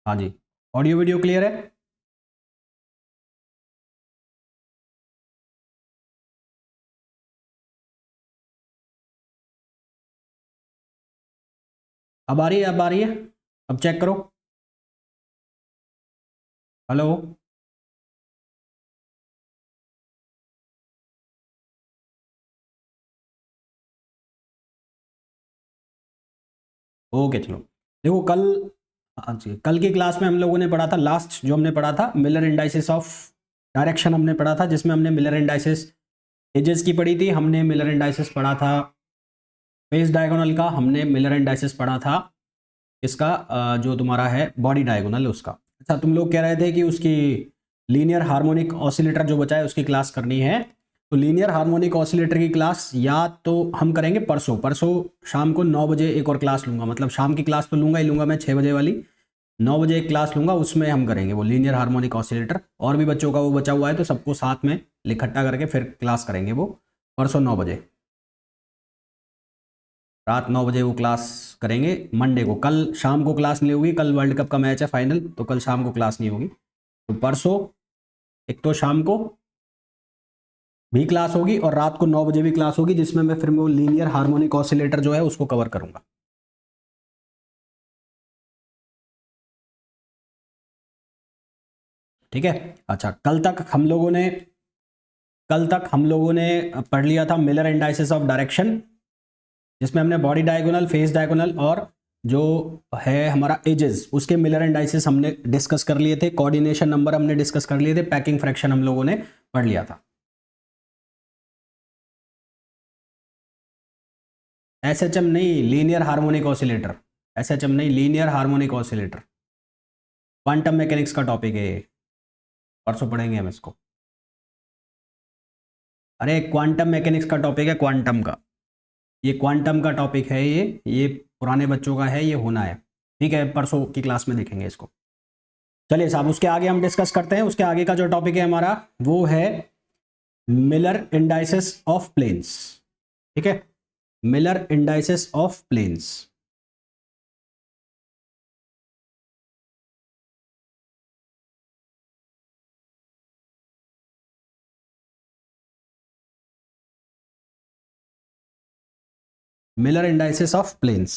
हाँ जी, audio video clear है? अब आ रही है, अब आ रही है, अब चेक करो। हेलो। ओके चलो। देखो कल, हाँ जी, कल की क्लास में हम लोगों ने पढ़ा था, लास्ट जो हमने पढ़ा था मिलर इंडाइसिस ऑफ डायरेक्शन हमने पढ़ा था, जिसमें हमने मिलर इंडाइसिस एजेस की पढ़ी थी, हमने मिलर इंडाइसिस पढ़ा था फेस डायगोनल का, हमने मिलर इंडाइसिस पढ़ा था इसका जो तुम्हारा है बॉडी डायगोनल उसका। अच्छा, तुम लोग कह रहे थे कि उसकी लीनियर हार्मोनिक ऑसिलेटर जो बचा है उसकी क्लास करनी है। तो लीनियर हार्मोनिक ऑसिलेटर की क्लास या तो हम करेंगे परसों, परसों शाम को 9 बजे एक और क्लास लूंगा, मतलब शाम की क्लास तो लूंगा ही लूंगा मैं 6 बजे वाली, 9 बजे एक क्लास लूंगा, उसमें हम करेंगे वो लीनियर हार्मोनिक ऑसिलेटर। और भी बच्चों का वो बचा हुआ है तो सबको साथ में इकट्ठा करके फिर क्लास करेंगे वो परसों 9 बजे, रात 9 बजे वो क्लास करेंगे मंडे को। कल शाम को क्लास नहीं होगी, कल वर्ल्ड कप का मैच है फाइनल, तो कल शाम को क्लास नहीं होगी। तो परसों एक तो शाम को भी क्लास होगी और रात को 9 बजे भी क्लास होगी, जिसमें मैं फिर वो लीनियर हार्मोनिक ऑसिलेटर जो है उसको कवर करूंगा। ठीक है। अच्छा, कल तक हम लोगों ने पढ़ लिया था मिलर इंडाइसिस ऑफ डायरेक्शन, जिसमें हमने बॉडी डायगोनल, फेस डायगोनल और जो है हमारा एजेस उसके मिलर इंडाइसिस हमने डिस्कस कर लिए थे, कोऑर्डिनेशन नंबर हमने डिस्कस कर लिए थे, पैकिंग फ्रैक्शन हम लोगों ने पढ़ लिया था। एसएचएम नहीं, लीनियर हार्मोनिक ऑसिलेटर। एसएचएम नहीं, linear harmonic oscillator, quantum mechanics का टॉपिक है ये, परसों पढ़ेंगे हम इसको। अरे क्वांटम मैकेनिक्स का टॉपिक है, क्वांटम का, ये क्वांटम का टॉपिक है, ये पुराने बच्चों का है, ये होना है। ठीक है, परसों की क्लास में देखेंगे इसको। चलिए साहब, उसके आगे हम डिस्कस करते हैं। उसके आगे का जो टॉपिक है हमारा वो है मिलर इंडाइसिस ऑफ प्लेन्स। ठीक है, Miller indices of planes. Miller indices of planes,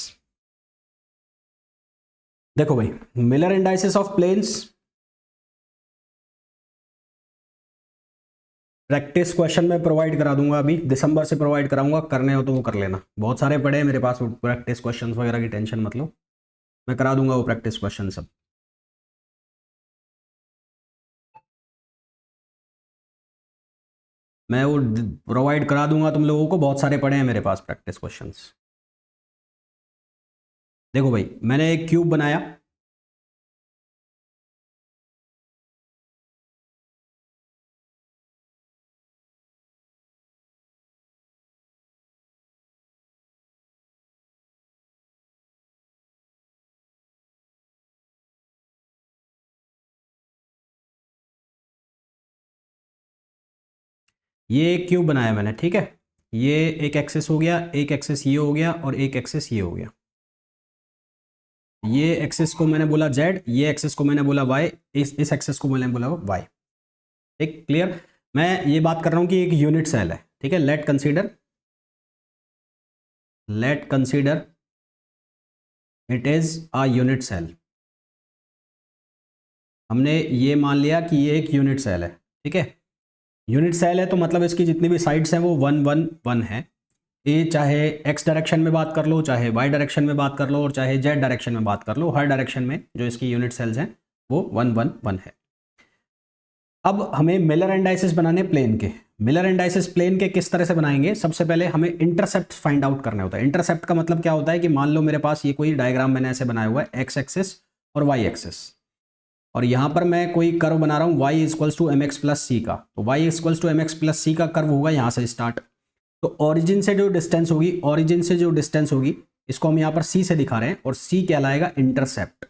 देखो भाई, Miller indices of planes practice question में प्रोवाइड करा दूंगा, अभी दिसंबर से प्रोवाइड कराऊंगा, करने हो तो वो कर लेना, बहुत सारे पड़े हैं मेरे पास प्रैक्टिस क्वेश्चन वगैरह की टेंशन मत लो, मैं करा दूंगा वो प्रैक्टिस क्वेश्चन सब। मैं वो प्रोवाइड करा दूंगा तुम लोगों को, बहुत सारे पड़े हैं मेरे पास प्रैक्टिस क्वेश्चंस। देखो भाई, मैंने एक क्यूब बनाया, ये एक क्यूब बनाया मैंने, ठीक है, ये एक एक्सेस हो गया, एक एक्सेस ये हो गया और एक एक्सेस ये हो गया। ये एक्सेस को मैंने बोला जेड, ये एक्सेस को मैंने बोला वाई, इस एक्सेस को मैंने बोला वाई। ठीक, क्लियर। मैं ये बात कर रहा हूं कि एक यूनिट सेल है, ठीक है, let consider it is a unit cell. हमने ये मान लिया कि ये एक यूनिट सेल है, ठीक है। यूनिट सेल है तो मतलब इसकी जितनी भी साइड्स हैं वो 1 1 1 है। ये चाहे एक्स डायरेक्शन में बात कर लो, चाहे वाई डायरेक्शन में बात कर लो, और चाहे जेड डायरेक्शन में बात कर लो, हर डायरेक्शन में जो इसकी यूनिट सेल्स हैं वो 1 1 1 है। अब हमें मिलर एंडाइसिस बनाने प्लेन के। मिलर एंडाइसिस प्लेन के किस तरह से बनाएंगे, सबसे पहले हमें इंटरसेप्ट फाइंड आउट करना होता है। इंटरसेप्ट का मतलब क्या होता है कि मान लो मेरे पास ये कोई डायग्राम मैंने ऐसे बनाया हुआ है, एक्स एक्सिस और वाई एक्सिस, और यहाँ पर मैं कोई कर्व बना रहा हूँ y equals to m x plus c का, तो y equals to m x plus c का कर्व होगा यहाँ से स्टार्ट। तो ओरिजिन से जो डिस्टेंस होगी, ओरिजिन से जो डिस्टेंस होगी इसको हम यहाँ पर c से दिखा रहे हैं, और c कहलाएगा इंटरसेप्ट,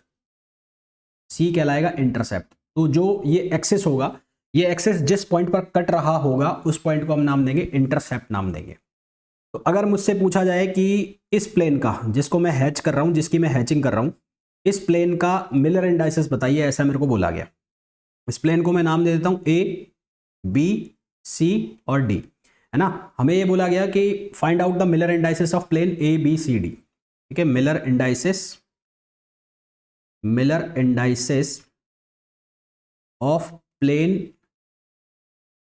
c कहलाएगा इंटरसेप्ट। तो जो ये एक्सिस होगा, ये एक्सिस जिस पॉइंट पर कट रहा होगा उस पॉइंट को हम नाम देंगे इंटरसेप्ट नाम देंगे। तो अगर मुझसे पूछा जाए कि इस प्लेन का जिसको मैं हैच कर रहा हूँ, जिसकी मैं हैचिंग कर रहा हूँ, इस प्लेन का मिलर इंडाइसिस बताइए, ऐसा मेरे को बोला गया। इस प्लेन को मैं नाम दे देता हूं ए, बी, सी और डी, है ना। हमें ये बोला गया कि find out the Miller indices of plane A B C D. ठीक है, Miller indices of plane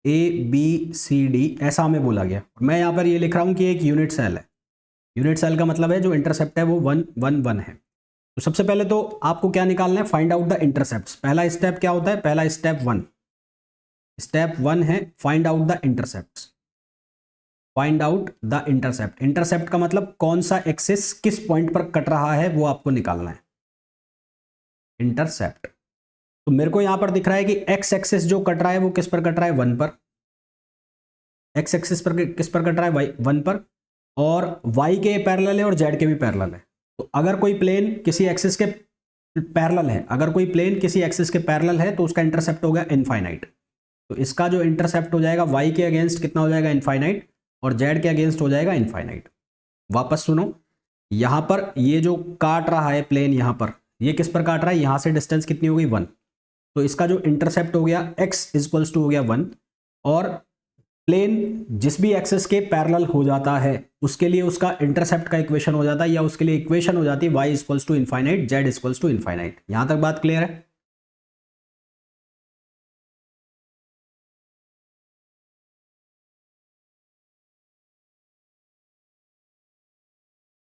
A B C D, ऐसा हमें बोला गया। मैं यहां पर ये लिख रहा हूं कि एक यूनिट सेल है। यूनिट सेल का मतलब है जो इंटरसेप्ट है वो 1 1 1 है। तो सबसे पहले तो आपको क्या निकालना है, फाइंड आउट द इंटरसेप्ट। पहला स्टेप क्या होता है, पहला स्टेप वन है find out the intercept. Find out the intercept. Intercept का मतलब कौन सा एक्सिस किस पॉइंट पर कट रहा है वो आपको निकालना है, इंटरसेप्ट। तो मेरे को यहां पर दिख रहा है कि एक्स एक्सिस जो कट रहा है वो किस पर कट रहा है, 1 पर। एक्स एक्सिस पर किस पर कट रहा है, 1 पर, और वाई के पैरेलल है और जेड के भी पैरेलल है। तो अगर कोई प्लेन किसी एक्सिस के पैरेलल है, तो उसका इंटरसेप्ट हो गया इनफाइनाइट। तो इसका जो इंटरसेप्ट हो जाएगा वाई के अगेंस्ट कितना हो जाएगा, इनफाइनाइट, और जेड के अगेंस्ट हो जाएगा इनफाइनाइट। वापस सुनो, यहां पर ये जो काट रहा है प्लेन, यहां पर ये किस पर काट रहा है, यहां से डिस्टेंस कितनी हो गई, 1। तो इसका जो इंटरसेप्ट हो गया x इक्वल्स टू हो गया 1, और प्लेन जिस भी एक्सिस के पैरेलल हो जाता है उसके लिए उसका इंटरसेप्ट का इक्वेशन हो जाता है, या उसके लिए इक्वेशन हो जाती है y equals to infinite, z equals to infinite. यहां तक बात क्लियर है।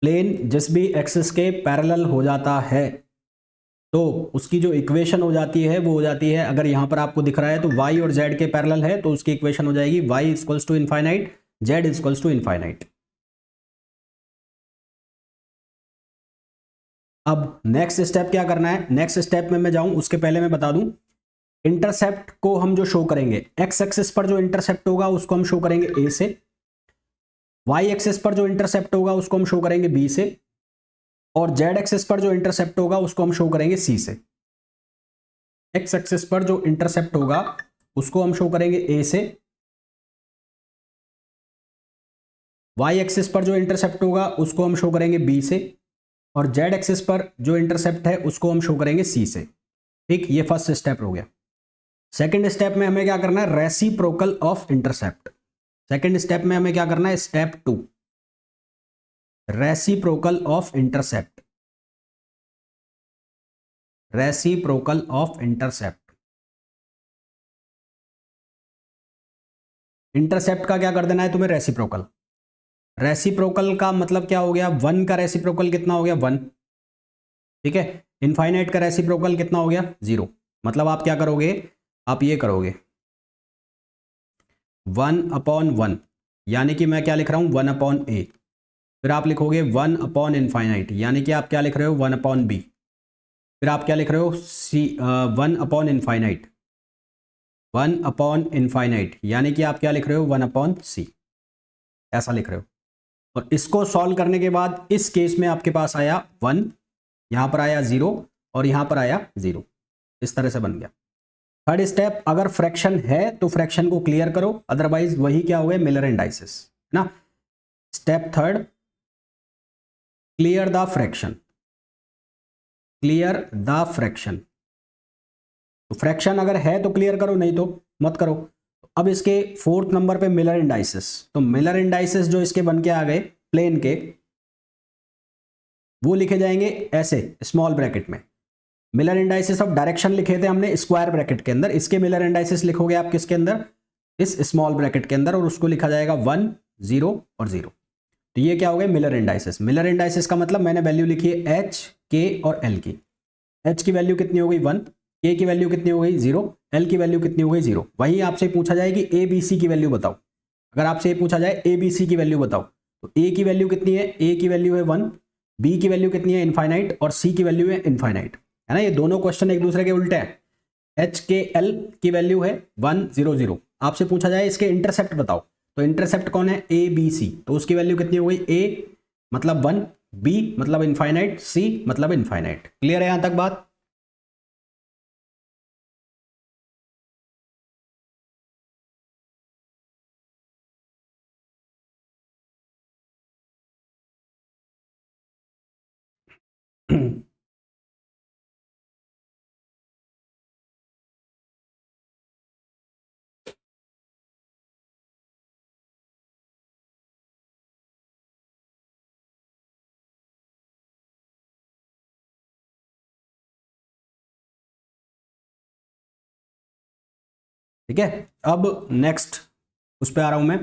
प्लेन जिस भी एक्सिस के पैरेलल हो जाता है तो उसकी जो इक्वेशन हो जाती है वो हो जाती है, अगर यहां पर आपको दिख रहा है तो y और z के पैरेलल है तो उसकी इक्वेशन हो जाएगी y equals to infinite, z equals to infinite. अब नेक्स्ट स्टेप क्या करना है, नेक्स्ट स्टेप में मैं जाऊं उसके पहले मैं बता दूं, इंटरसेप्ट को हम जो शो करेंगे, एक्स एक्सिस पर जो इंटरसेप्ट होगा उसको हम शो करेंगे ए से, वाई एक्सिस पर जो इंटरसेप्ट होगा उसको हम शो करेंगे बी से, और जेड एक्सिस पर जो इंटरसेप्ट होगा उसको हम शो करेंगे सी से। एक्स एक्सिस पर जो इंटरसेप्ट होगा उसको हम शो करेंगे ए से, वाई एक्सिस पर जो इंटरसेप्ट होगा उसको हम शो करेंगे बी से, और जेड एक्सिस पर जो इंटरसेप्ट है उसको हम शो करेंगे सी से। ठीक, ये फर्स्ट स्टेप हो गया। सेकंड स्टेप में हमें क्या करना है, reciprocal of intercept. Second step में हमें क्या करना है, step 2, reciprocal of intercept. Reciprocal of intercept. Intercept का क्या कर देना है तुम्हें, रेसिप्रोकल। रेसिप्रोकल का मतलब क्या हो गया, 1 का रेसिप्रोकल कितना हो गया, 1। ठीक है, इनफाइनाइट का रेसिप्रोकल कितना हो गया, 0। मतलब आप क्या करोगे, आप ये करोगे 1/1, यानी कि मैं क्या लिख रहा हूं, 1/a। फिर आप लिखोगे 1/इनफाइनाइट, यानी कि आप क्या लिख रहे हो, 1/b। फिर आप क्या लिख रहे हो, 1/इनफाइनाइट, 1/इनफाइनाइट, यानी कि आप क्या लिख रहे हो, 1/c। ऐसा लिख रहे हो। और इसको सॉल्व करने के बाद इस केस में आपके पास आया 1, यहां पर आया 0, और यहां पर आया 0। इस तरह से बन गया। थर्ड स्टेप, अगर फ्रैक्शन है तो फ्रैक्शन को क्लियर करो, अदरवाइज वही क्या हो गया, मिलर इंडाइसिस, है ना। Step third, clear the fraction. Clear the fraction. तो फ्रैक्शन अगर है तो क्लियर करो, नहीं तो मत करो। अब इसके फोर्थ नंबर पे मिलर इंडाइसिस। तो मिलर इंडाइसिस जो इसके बन के आ गए प्लेन के, वो लिखे जाएंगे ऐसे स्मॉल ब्रैकेट में। मिलर इंडाइसिस ऑफ डायरेक्शन लिखे थे हमने स्क्वायर ब्रैकेट के अंदर, इसके मिलर इंडाइसिस लिखोगे आप किसके अंदर, इस स्मॉल ब्रैकेट के अंदर, और उसको लिखा जाएगा 1 0 और 0। तो ये क्या हो गया, मिलर इंडाइसिस। मिलर इंडाइसिस का मतलब मैंने वैल्यू लिखी है एच, के और एल की। एच की वैल्यू कितनी हो गई, 1, के की वैल्यू कितनी हो गई, 0, एल की वैल्यू कितनी हो गई, 0। वहीं आपसे पूछा जाए कि ए बी सी की वैल्यू बताओ। अगर आपसे ये पूछा जाए ए बी सी की वैल्यू बताओ, तो ए की वैल्यू कितनी है, ए की वैल्यू है 1, बी की वैल्यू कितनी है, इनफाइनाइट, और सी की वैल्यू है इनफाइनाइट, है ना। ये दोनों क्वेश्चन एक दूसरे के उल्टे हैं। एच के एल की वैल्यू है 1 0 0। आपसे पूछा जाए इसके इंटरसेप्ट बताओ, तो इंटरसेप्ट कौन है, ए बी सी, तो उसकी वैल्यू कितनी हो गई, ए मतलब 1, बी मतलब इनफाइनाइट, सी मतलब इनफाइनाइट। क्लियर है यहां तक बात। ठीक है, अब नेक्स्ट उस पर आ रहा हूं मैं।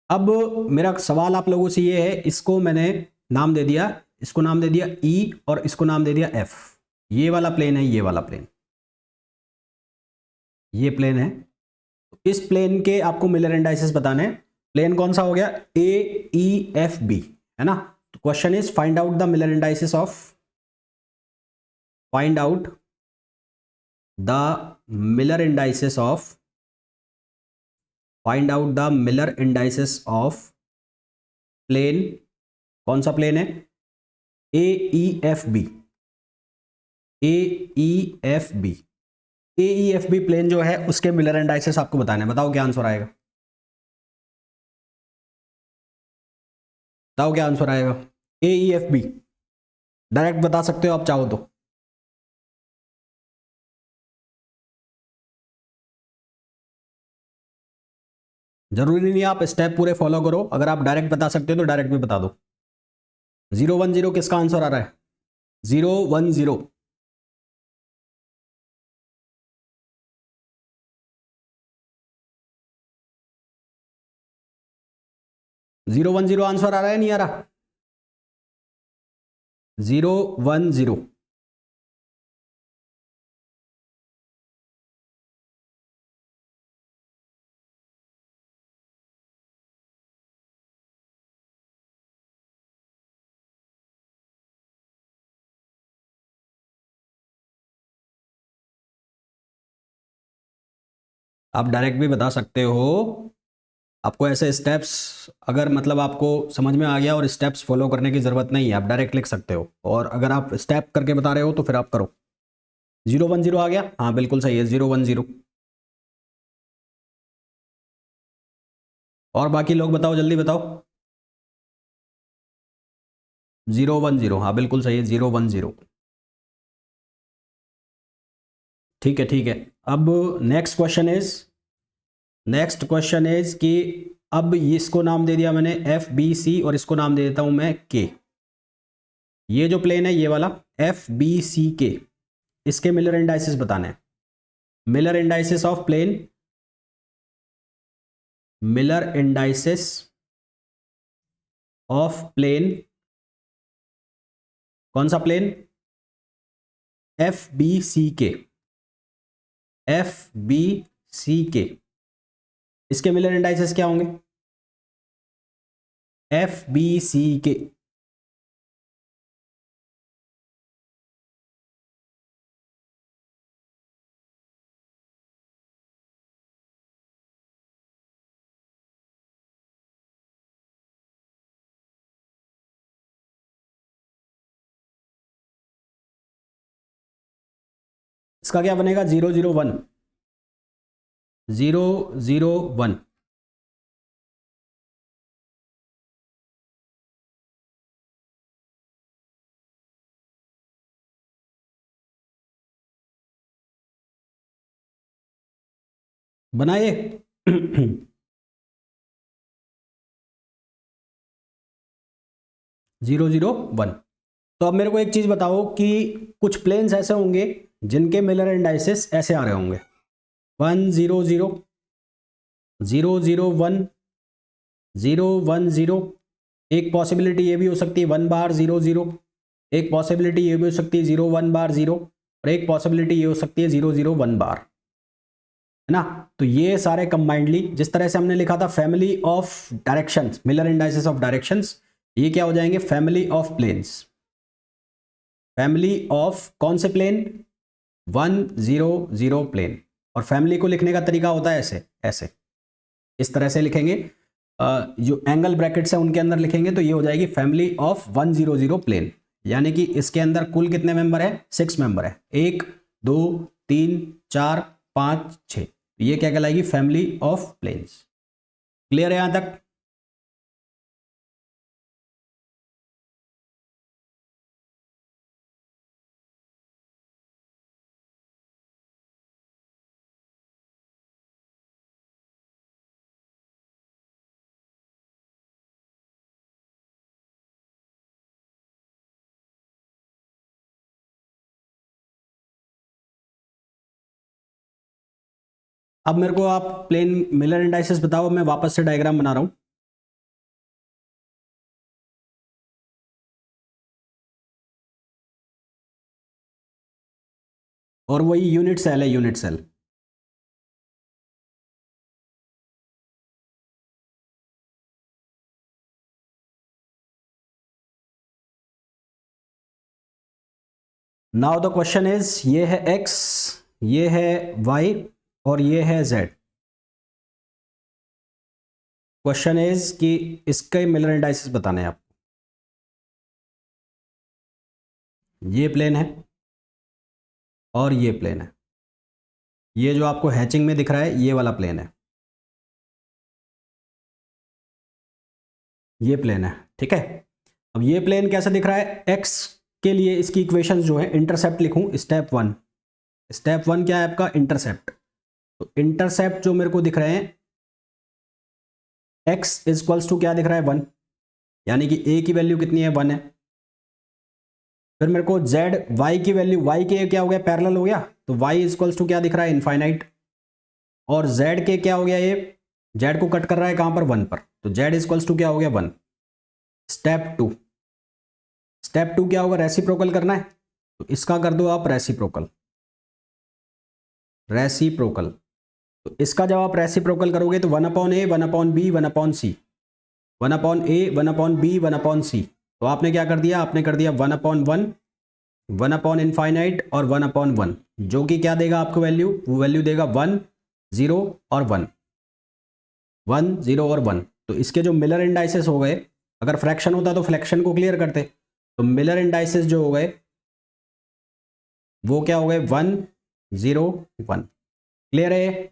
अब मेरा सवाल आप लोगों से ये है, इसको मैंने नाम दे दिया, इसको नाम दे दिया ई और इसको नाम दे दिया एफ। ये वाला प्लेन है, ये वाला प्लेन, ये प्लेन है। इस प्लेन के आपको मिलर इंडाइसेस बताने हैं। प्लेन कौन सा हो गया, ए ई एफ बी, है ना। तो question is find out the Miller indices of, find out the Miller indices of, find out the Miller indices of plane, कौन सा प्लेन है, A E F B, A E F B. A E F B plane जो है उसके Miller indices आपको बताने, बताओ क्या आंसर आएगा, बताओ क्या आंसर आएगा। ए ई एफ बी डायरेक्ट बता सकते हो आप चाहो तो। जरूरी नहीं आप स्टेप पूरे फॉलो करो, अगर आप डायरेक्ट बता सकते हो तो डायरेक्ट भी बता दो। 010 किसका आंसर आ रहा है, 010। 010 आंसर आ रहा है, नहीं आ रहा, 010। आप डायरेक्ट भी बता सकते हो, आपको ऐसे स्टेप्स, अगर मतलब आपको समझ में आ गया और स्टेप्स फॉलो करने की जरूरत नहीं है, आप डायरेक्ट लिख सकते हो। और अगर आप स्टेप करके बता रहे हो तो फिर आप करो। 010 आ गया, हाँ बिल्कुल सही है, 010। और बाकी लोग बताओ, जल्दी बताओ। 010, हाँ बिल्कुल सही है, 010। ठीक है ठीक है। अब next question is, next question is कि अब इसको नाम दे दिया मैंने एफ बी सी और इसको नाम दे देता हूं मैं के। ये जो प्लेन है ये वाला एफ बी सी के, इसके मिलर इंडाइसिस बताने हैं। Miller indices of plane, Miller indices of plane, कौन सा प्लेन, एफ बी सी के, एफ बी सी के। इसके मिलर इंडाइसिस क्या होंगे, एफ बी सी के। इसका क्या बनेगा, 001, 001। बनाइए। 001। तो अब मेरे को एक चीज बताओ कि कुछ प्लेन्स ऐसे होंगे जिनके मिलर इंडाइसिस ऐसे आ रहे होंगे, 100, 001, 010। एक पॉसिबिलिटी ये भी हो सकती है 1 बार 00, एक पॉसिबिलिटी ये भी हो सकती है 01 बार 0, और एक पॉसिबिलिटी ये हो सकती है 001 बार, है ना। तो ये सारे कंबाइंडली, जिस तरह से हमने लिखा था family of directions, Miller indices of directions, ये क्या हो जाएंगे, family of planes. Family of कौन से प्लेन, 100 प्लेन। और फैमिली को लिखने का तरीका होता है ऐसे, ऐसे इस तरह से लिखेंगे। जो एंगल ब्रैकेट्स हैं उनके अंदर लिखेंगे तो ये हो जाएगी फैमिली ऑफ 100 प्लेन। यानी कि इसके अंदर कुल कितने मेंबर है, 6 मेंबर है, 1 2 3 4 5 6। ये क्या कहलाएगी, फैमिली ऑफ प्लेन्स। क्लियर है यहां तक। अब मेरे को आप प्लेन मिलर इंडाइसेस बताओ, मैं वापस से डायग्राम बना रहा हूँ। और वही यूनिट सेल है, unit cell. Now the question is, ये है x, ये है y और ये है z। क्वेश्चन इज कि इसके मिलर इंडाइसेस बताने हैं आप। ये प्लेन है और ये प्लेन है। ये जो आपको हैचिंग में दिख रहा है ये वाला प्लेन है, ये प्लेन है, ठीक है। अब ये प्लेन कैसा दिख रहा है, x के लिए इसकी इक्वेशन जो है, इंटरसेप्ट लिखूं, स्टेप वन। स्टेप वन क्या है आपका, इंटरसेप्ट। तो इंटरसेप्ट जो मेरे को दिख रहे हैं, x इक्वल्स टू क्या दिख रहा है, 1, यानी कि a की वैल्यू कितनी है, 1 है। फिर मेरे को z y की वैल्यू, y के क्या हो गया, पैरेलल हो गया, तो y इक्वल्स टू क्या दिख रहा है, इनफाइनाइट। और z के क्या हो गया, ये z को कट कर रहा है कहां पर, 1 पर, तो z इक्वल्स टू क्या हो गया, 1। स्टेप टू, स्टेप टू क्या होगा, रेसिप्रोकल करना है, तो इसका कर दो आप रेसिप्रोकल। रेसिप्रोकल, तो इसका जब आप रेसिप्रोकल करोगे तो 1/a, 1/b, 1/c, 1/a, 1/b, 1/c। तो आपने क्या कर दिया, आपने कर दिया 1/1, 1/इनफाइनाइट और 1/1, जो कि क्या देगा आपको वैल्यू, वो वैल्यू देगा 1, 0 और 1, 1, 0 और 1। तो इसके जो मिलर इंडाइसेस हो गए, अगर फ्रैक्शन होता तो फ्रैक्शन को क्लियर करते, तो मिलर इंडाइसेस जो हो गए वो क्या हो गए, 1, 0, 1। क्लियर है।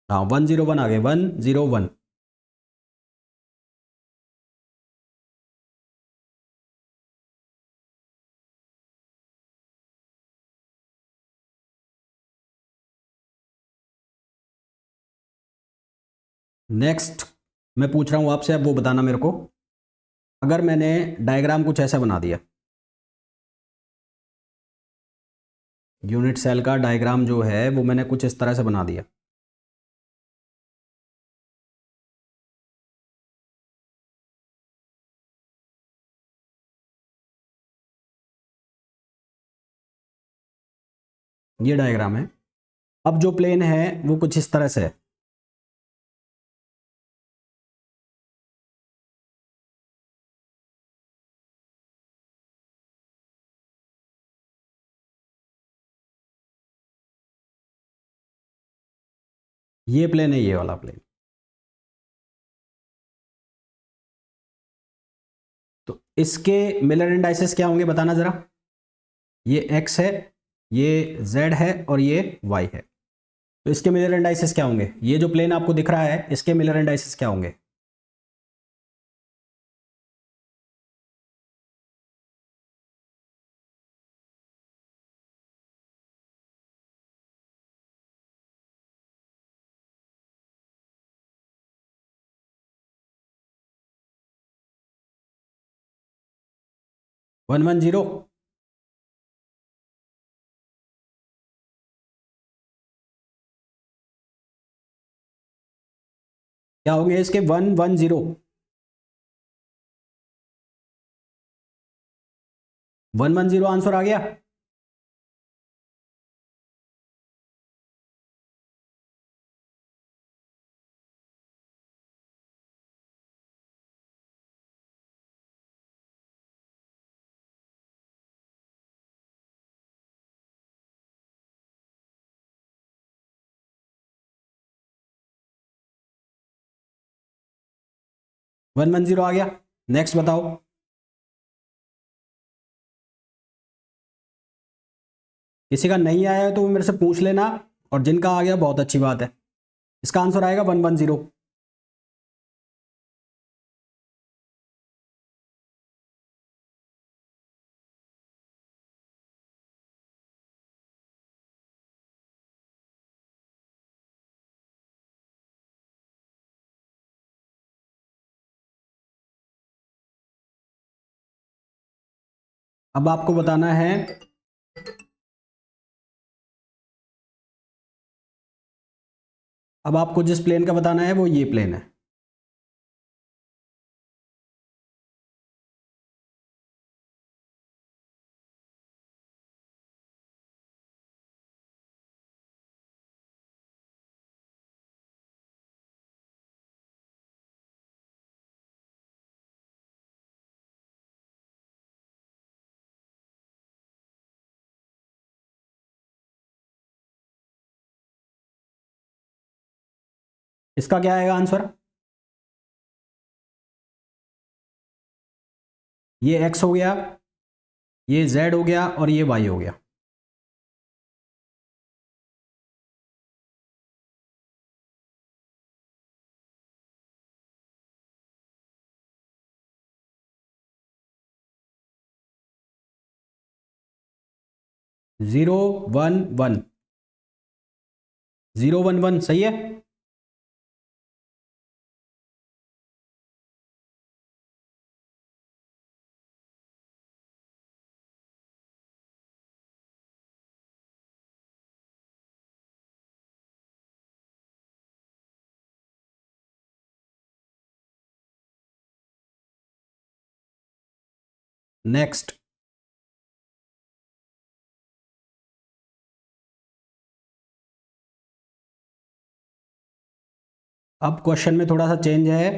हाँ, 101 आ गए, 101। नेक्स्ट मैं पूछ रहा हूँ आपसे, अब वो बताना मेरे को। अगर मैंने डायग्राम कुछ ऐसा बना दिया, यूनिट सेल का डायग्राम जो है वो मैंने कुछ इस तरह से बना दिया। ये डायग्राम है। अब जो प्लेन है वो कुछ इस तरह से है। ये प्लेन है, ये वाला प्लेन। तो इसके मिलर इंडाइसेस क्या होंगे बताना जरा। ये x है, ये z है और ये y है। तो इसके मिलर इंडाइसेस क्या होंगे, ये जो प्लेन आपको दिख रहा है इसके मिलर इंडाइसेस क्या होंगे। वन वन जीरो, क्या होंगे इसके, 110। 110 आंसर आ गया। वन वन जीरो आ गया। नेक्स्ट बताओ। किसी का नहीं आया है तो मेरे से पूछ लेना, और जिनका आ गया बहुत अच्छी बात है। इसका आंसर आएगा 110। अब आपको बताना है अब आपको जिस प्लेन का बताना है वो ये प्लेन है। इसका क्या आएगा आंसर? ये x हो गया, ये z हो गया और ये y हो गया। जीरो वन वन, 0 1 1 सही है। नेक्स्ट। अब क्वेश्चन में थोड़ा सा चेंज है।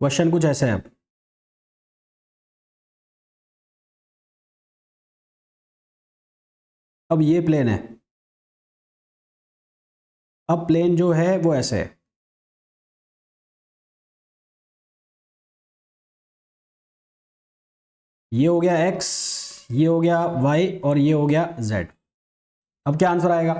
क्वेश्चन कुछ ऐसे है। अब ये प्लेन है। अब प्लेन जो है वो ऐसे है। ये हो गया x, ये हो गया y और ये हो गया z। अब क्या आंसर आएगा?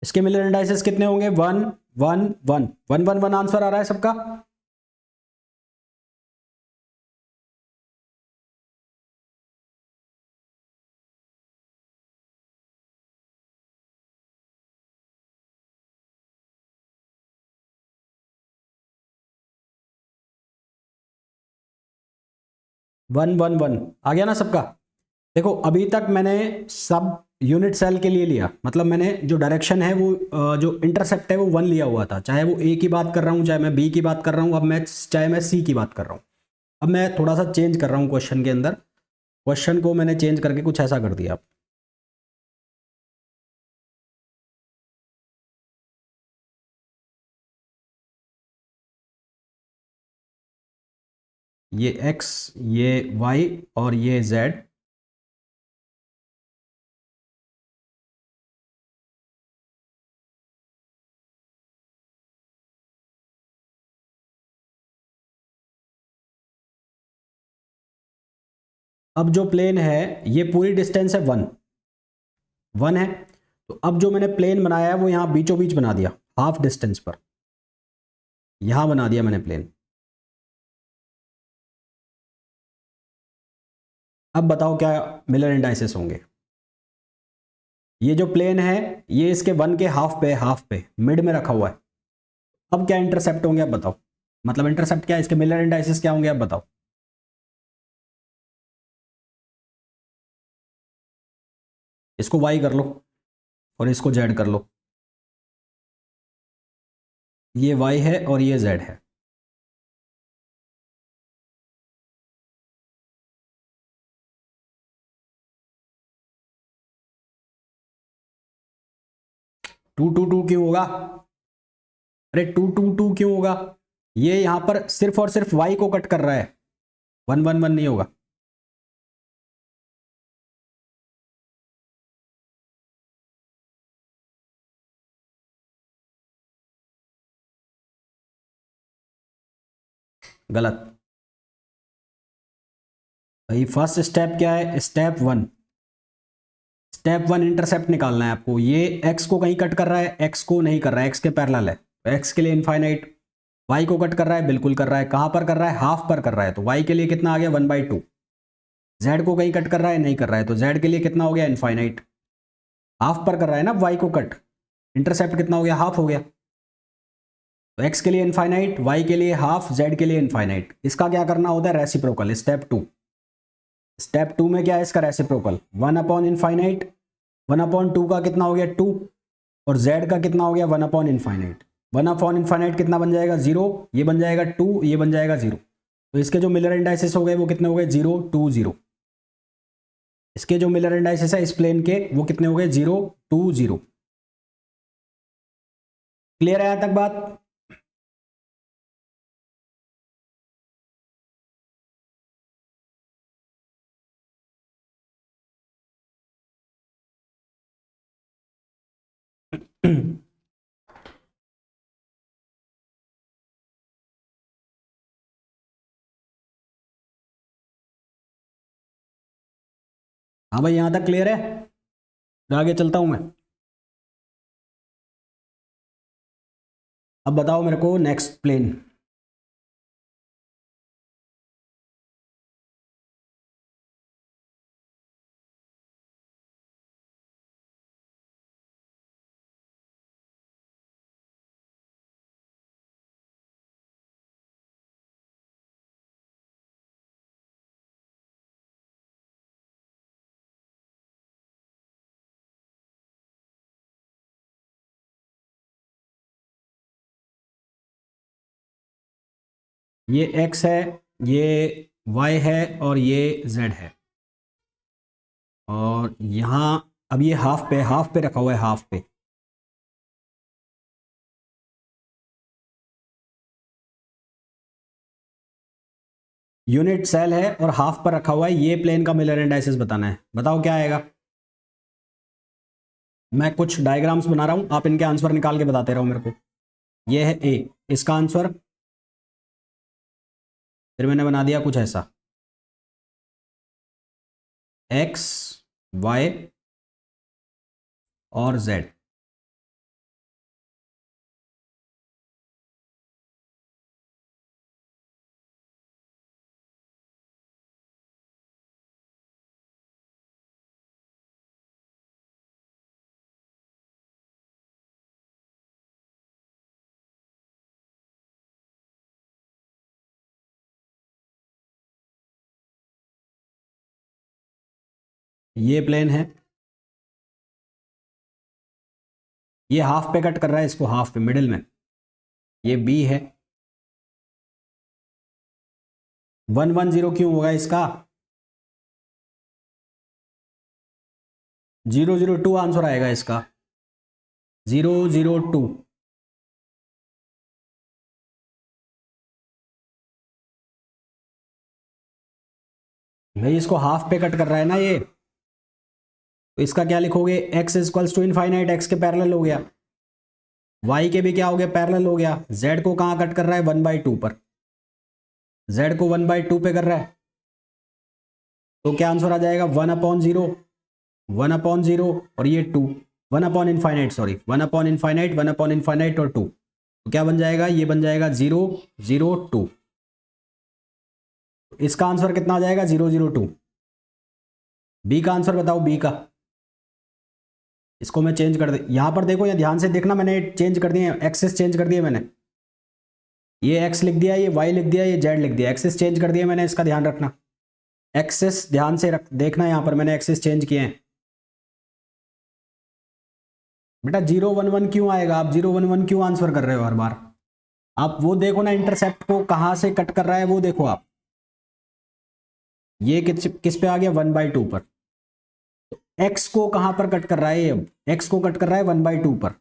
इसके मिलर इंडाइसेस कितने होंगे? 1 1 1 1 1 1 आंसर आ रहा है सबका। वन वन वन आ गया ना सबका। देखो अभी तक मैंने सब यूनिट सेल के लिए लिया, मतलब मैंने जो डायरेक्शन है वो जो इंटरसेप्ट है वो 1 लिया हुआ था, चाहे वो ए की बात कर रहा हूँ, चाहे मैं बी की बात कर रहा हूँ, अब मैं चाहे मैं सी की बात कर रहा हूँ। अब मैं थोड़ा सा चेंज कर रहा हूँ क्वेश्चन के अंदर। क्वेश्चन को मैंने चेंज करके कुछ ऐसा कर दिया। ये x, ये y और ये z। अब जो प्लेन है ये पूरी डिस्टेंस है 1 है। तो अब जो मैंने प्लेन बनाया है वो यहाँ बीचों बीच बना दिया, हाफ डिस्टेंस पर यहाँ बना दिया मैंने प्लेन। अब बताओ क्या मिलर इंडाइसेस होंगे? ये जो प्लेन है ये इसके 1 के हाफ पे मिड में रखा हुआ है। अब क्या इंटरसेप्ट होंगे अब बताओ, मतलब इंटरसेप्ट क्या है, इसके मिलर इंडाइसेस क्या होंगे अब बताओ। इसको y कर लो और इसको z कर लो। ये y है और ये z है। टू टू टू क्यों होगा? अरे टू टू टू क्यों होगा? ये यहां पर सिर्फ और सिर्फ y को कट कर रहा है, 1 1 1 नहीं होगा। गलत। भाई फर्स्ट स्टेप क्या है, step one. Step one intercept निकालना है आपको। ये एक्स को कहीं कट कर रहा है, एक्स को नहीं कर रहा है, एक्स के पैरेलल है, एक्स के लिए इनफाइनाइट। वाई को कट कर रहा है, बिल्कुल कर रहा है। कहाँ पर कर रहा है, हाफ पर कर रहा है, तो वाई के लिए कितना आ गया 1/2। जेड को कहीं कट कर रहा है, नहीं कर रहा है, तो जेड के लिए कितना हो गया इनफाइनाइट। हाफ पर कर रहा है ना वाई को कट, इंटरसेप्ट कितना हो गया, हाफ हो गया। तो एक्स के लिए इनफाइनाइट, वाई के लिए हाफ, जेड के लिए इनफाइनाइट। इसका क्या करना होता है, reciprocal, step two. Step two में क्या है इसका रेसिप्रोकल, 1/इनफाइनाइट। 1/2 का कितना हो गया 2, और जेड का कितना हो गया 1/इनफाइनाइट। 1/इनफाइनाइट कितना बन जाएगा 0, ये बन जाएगा 2, ये बन जाएगा 0। तो इसके जो मिलर इंडाइसिस हो गए वो कितने हो गए 0 2 0। इसके जो मिलर इंडाइसिस है इस प्लेन के वो कितने हो गए 0 2 0। क्लियर है यहां तक बात। हाँ भाई यहां तक क्लियर है, आगे चलता हूं मैं। अब बताओ मेरे को नेक्स्ट प्लेन। ये एक्स है, ये वाई है, और ये जेड है। और यहाँ अब ये हाफ पे रखा हुआ है, हाफ पे। यूनिट सेल है और हाफ पर रखा हुआ है, ये प्लेन का मिलर इंडाइसिस बताना है। बताओ क्या आएगा। मैं कुछ डायग्राम्स बना रहा हूं, आप इनके आंसर निकाल के बताते रहो मेरे को। ये है ए, इसका आंसर फिर मैंने बना दिया कुछ ऐसा, एक्स वाई और जेड। ये प्लेन है, ये हाफ पे कट कर रहा है इसको, हाफ पे मिडिल में। ये बी है। 1 1 0 क्यों होगा इसका, 0 0 2 आंसर आएगा इसका, 0 0 2। भाई इसको हाफ पे कट कर रहा है ना ये, तो इसका क्या लिखोगे, x equals to infinite, x के पैरेलल हो गया। वाई के भी क्या हो गया, पैरेलल हो गया। जेड को कहाँ कट कर रहा है 1/2 पर, जेड को 1/2 पे कर रहा है। तो क्या आंसर आ जाएगा 1/0, 1/0 और ये 2, 1/इनफाइनाइट, सॉरी 1/इनफाइनाइट, 1/इनफाइनाइट और 2। तो क्या बन जाएगा, ये बन जाएगा 0 0 2। इसका आंसर कितना आ जाएगा 0 0 2। बी का आंसर बताओ, बी का। इसको मैं चेंज कर दे, यहां पर देखो, या ध्यान से देखना, मैंने चेंज कर दिए, एक्सेस चेंज कर दिए मैंने। ये एक्स लिख दिया, ये वाई लिख दिया, ये जेड लिख दिया, एक्सेस चेंज कर दिया मैंने, इसका ध्यान रखना। एक्सेस ध्यान से रख देखना, यहां पर मैंने एक्सेस चेंज किए हैं। बेटा 0 1 1 क्यों आएगा, आप 0 1 1 क्यों आंसर कर रहे हो हर बार। आप वो देखो ना, इंटरसेप्ट को कहां से कट कर रहा है वो देखो आप। ये किस पे आ गया 1/2 पर। एक्स को कहां पर कट कर रहा है, अब एक्स को कट कर रहा है 1/2 पर।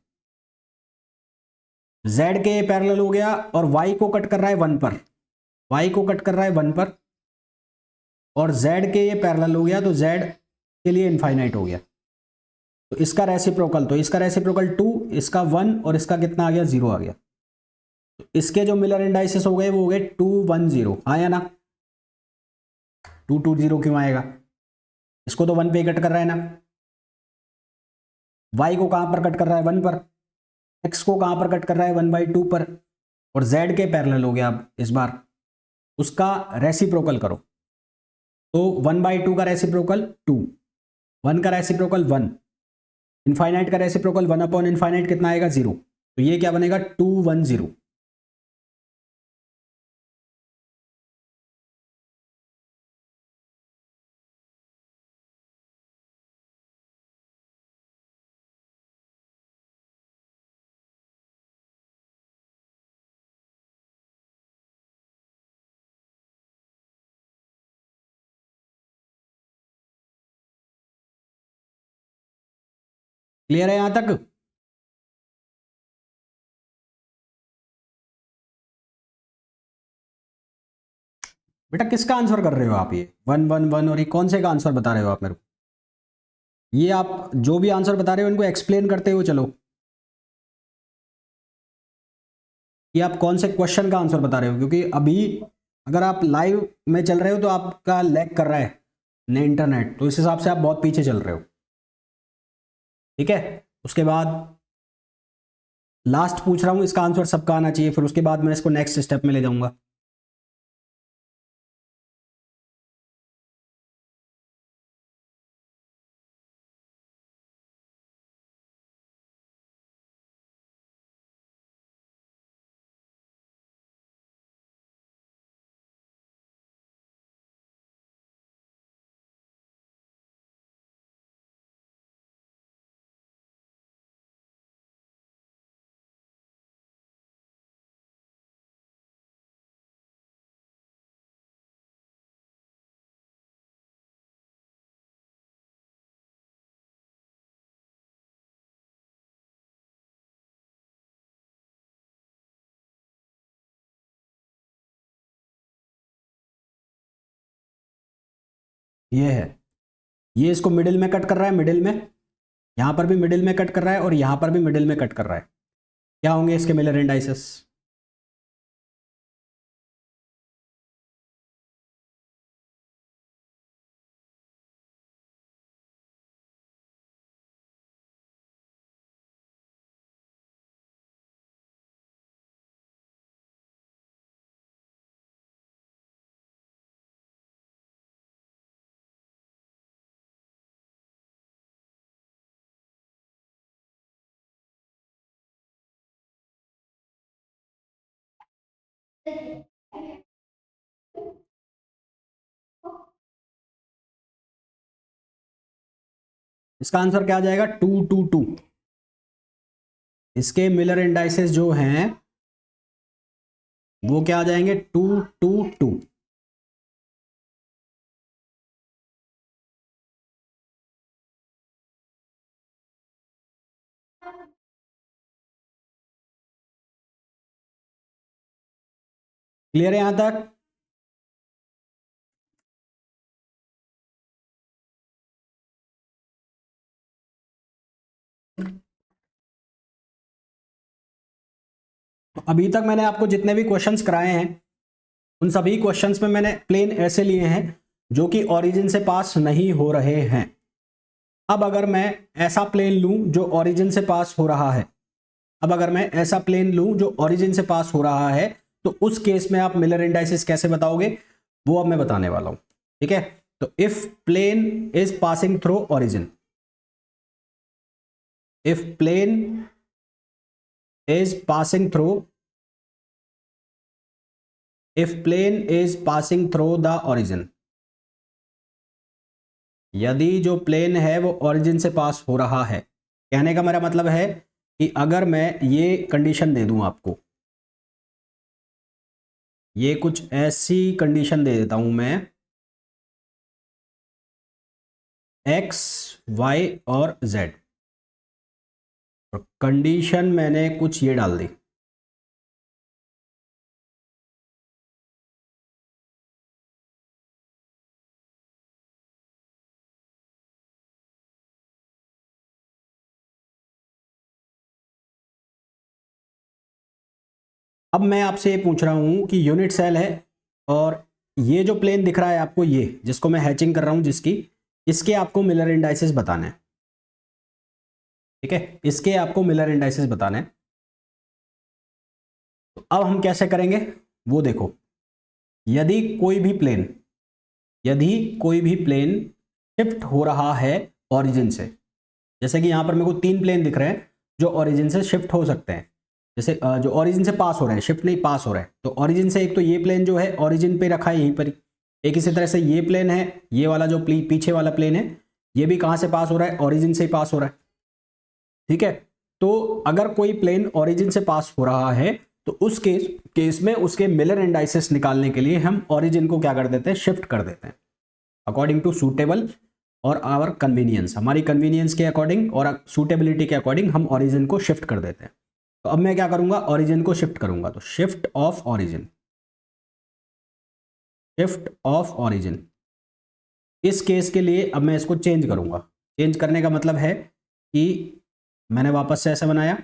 जेड के पैरेलल हो गया, और वाई को कट कर रहा है 1 पर, वाई को कट कर रहा है 1 पर, और जेड के ये पैरेलल हो गया, तो जेड के लिए इनफाइनाइट हो गया। तो इसका रेसिप्रोकल 2, इसका 1 और इसका कितना आ गया 0 आ गया। तो इसके जो मिलर इंडाइसिस हो गए वो हो गए 210, हाँ या ना? 220 क्यों आएगा? इसको तो 1 पे कट कर रहा है ना। y को कहां पर कट कर रहा है? 1 पर। x को कहां पर कट कर रहा है? 1/2 पर। और z के पैरेलल हो गया। अब इस बार उसका रेसिप्रोकल करो, तो 1/2 का रेसिप्रोकल 2, 1 का रेसिप्रोकल 1, इनफाइनाइट का रेसिप्रोकल 1/इनफाइनाइट कितना आएगा? 0। तो ये क्या बनेगा? 210। क्लियर है यहां तक? बेटा किसका आंसर कर रहे हो आप? ये 111 और ये कौन से का आंसर बता रहे हो आप मेरे को? ये आप जो भी आंसर बता रहे हो इनको एक्सप्लेन करते हो चलो। ये आप कौन से क्वेश्चन का आंसर बता रहे हो? क्योंकि अभी अगर आप लाइव में चल रहे हो तो आपका लैग कर रहा है ने इंटरनेट, तो इस हिसाब से आप बहुत पीछे चल रहे हो। ठीक है, उसके बाद लास्ट पूछ रहा हूं, इसका आंसर सबका आना चाहिए, फिर उसके बाद मैं इसको नेक्स्ट स्टेप में ले जाऊंगा। ये है, ये इसको मिडिल में कट कर रहा है, मिडिल में, यहां पर भी मिडिल में कट कर रहा है और यहां पर भी मिडिल में कट कर रहा है। क्या होंगे इसके मिलर इंडाइसेस? इसका आंसर क्या आ जाएगा? 222। इसके मिलर इंडाइसेस जो हैं वो क्या आ जाएंगे? 222। क्लियर है यहां तक? तो अभी तक मैंने आपको जितने भी क्वेश्चंस कराए हैं उन सभी क्वेश्चंस में मैंने प्लेन ऐसे लिए हैं जो कि ओरिजिन से पास नहीं हो रहे हैं। अब अगर मैं ऐसा प्लेन लूं जो ओरिजिन से पास हो रहा है, अब अगर मैं ऐसा प्लेन लूं जो ओरिजिन से पास हो रहा है, तो उस केस में आप मिलर इंडाइसिस कैसे बताओगे वो अब मैं बताने वाला हूं। ठीक है, तो if plane is passing through origin, if plane is passing through, if plane is passing through the origin, यदि जो प्लेन है वो ओरिजिन से पास हो रहा है, कहने का मेरा मतलब है कि अगर मैं ये कंडीशन दे दूं आपको, ये कुछ ऐसी कंडीशन दे देता हूं मैं, x y और z, और कंडीशन मैंने कुछ ये डाल दी, अब मैं आपसे ये पूछ रहा हूँ कि यूनिट सेल है और ये जो प्लेन दिख रहा है आपको, ये जिसको मैं हैचिंग कर रहा हूँ जिसकी, इसके आपको मिलर इंडाइसेस बताना है। ठीक है, इसके आपको मिलर इंडाइसेस बताना है। तो अब हम कैसे करेंगे वो देखो। यदि कोई भी प्लेन, यदि कोई भी प्लेन शिफ्ट हो रहा है ओरिजिन से, जैसे कि यहां पर मेरे को 3 प्लेन दिख रहे हैं जो ओरिजिन से शिफ्ट हो सकते हैं, जैसे जो ओरिजिन से पास हो रहे हैं, शिफ्ट नहीं पास हो रहे हैं। तो ओरिजिन से एक तो ये प्लेन जो है ओरिजिन पे रखा है यहीं पर, एक इसी तरह से ये प्लेन है, ये वाला जो पीछे वाला प्लेन है ये भी कहां से पास हो रहा है, ओरिजिन से ही पास हो रहा है। ठीक है, तो अगर कोई प्लेन ओरिजिन से पास हो रहा है तो उस केस में उसके मिलर इंडाइसेस निकालने के लिए हम ओरिजिन को क्या कर देते हैं, शिफ्ट कर देते हैं अकॉर्डिंग टू सूटेबल और आवर कन्वीनियंस। हमारी कन्वीनियंस के अकॉर्डिंग और सूटेबिलिटी के अकॉर्डिंग हम ओरिजिन को शिफ्ट कर देते हैं। तो अब मैं क्या करूंगा, ओरिजिन को शिफ्ट करूंगा। तो shift of origin, shift of origin, इस केस के लिए अब मैं इसको चेंज करूंगा। चेंज करने का मतलब है कि मैंने वापस से ऐसा बनाया,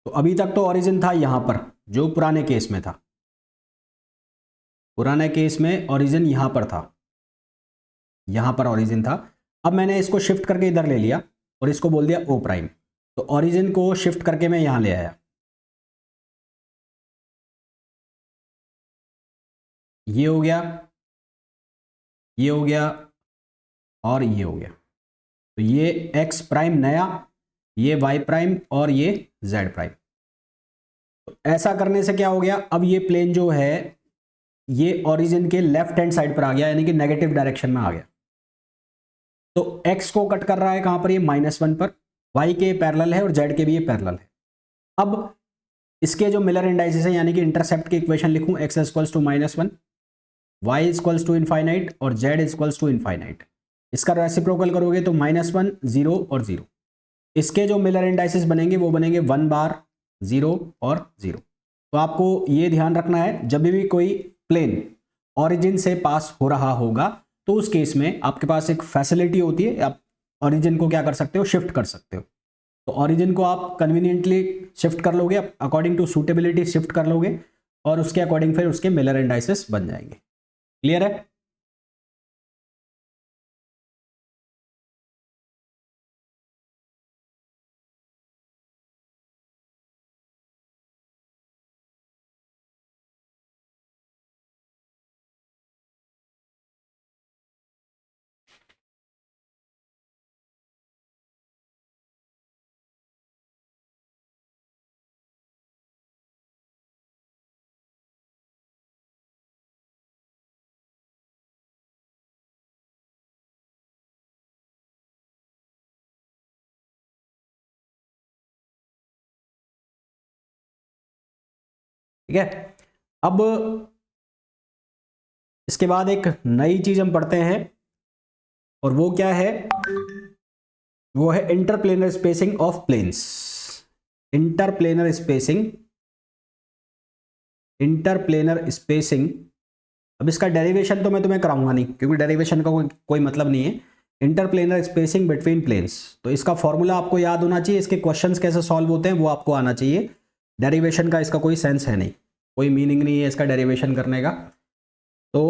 तो अभी तक तो ओरिजिन था यहां पर जो पुराने केस में था, पुराने केस में ओरिजिन यहां पर था, यहां पर ओरिजिन था। अब मैंने इसको शिफ्ट करके इधर ले लिया और इसको बोल दिया ओ प्राइम। तो ओरिजिन को शिफ्ट करके मैं यहां ले आया, ये हो गया, ये हो गया और ये हो गया। तो ये एक्स प्राइम नया, ये वाई प्राइम और ये जेड प्राइम। तो ऐसा करने से क्या हो गया, अब ये प्लेन जो है ये ओरिजिन के लेफ्ट हैंड साइड पर आ गया, यानी कि नेगेटिव डायरेक्शन में आ गया। तो x को कट कर रहा है कहां पर, ये -1 पर, y के पैरेलल है और z के भी ये पैरेलल है। अब इसके जो मिलर इंडाइसेस है, यानी कि इंटरसेप्ट की इक्वेशन लिखूं, x equals to -1, y equals to infinite और z इक्वल्स टू इनफाइनाइट। इसका रेसिप्रोकल करोगे तो -1 0 और 0। इसके जो मिलर इंडाइसेस बनेंगे वो बनेंगे 1 बार 0 और 0। तो आपको ये ध्यान रखना है, जब भी कोई प्लेन ओरिजिन से पास हो रहा होगा तो उस केस में आपके पास एक फैसिलिटी होती है, आप ओरिजिन को क्या कर सकते हो, शिफ्ट कर सकते हो। तो ओरिजिन को आप कन्वीनियंटली शिफ्ट कर लोगे, अकॉर्डिंग टू सूटेबिलिटी शिफ्ट कर लोगे और उसके अकॉर्डिंग फिर उसके मिलर इंडाइसेस बन जाएंगे। क्लियर है? ठीक है, अब इसके बाद एक नई चीज हम पढ़ते हैं और वो क्या है, वो है interplanar spacing of planes. Interplanar spacing, interplanar spacing. अब इसका डेरिवेशन तो मैं तुम्हें कराऊंगा नहीं, क्योंकि डेरिवेशन का कोई मतलब नहीं है। इंटरप्लेनर स्पेसिंग बिटवीन प्लेन्स, तो इसका फॉर्मूला आपको याद होना चाहिए, इसके क्वेश्चंस कैसे सॉल्व होते हैं वो आपको आना चाहिए। डेरिवेशन का इसका कोई सेंस है नहीं, कोई मीनिंग नहीं है इसका डेरिवेशन करने का। तो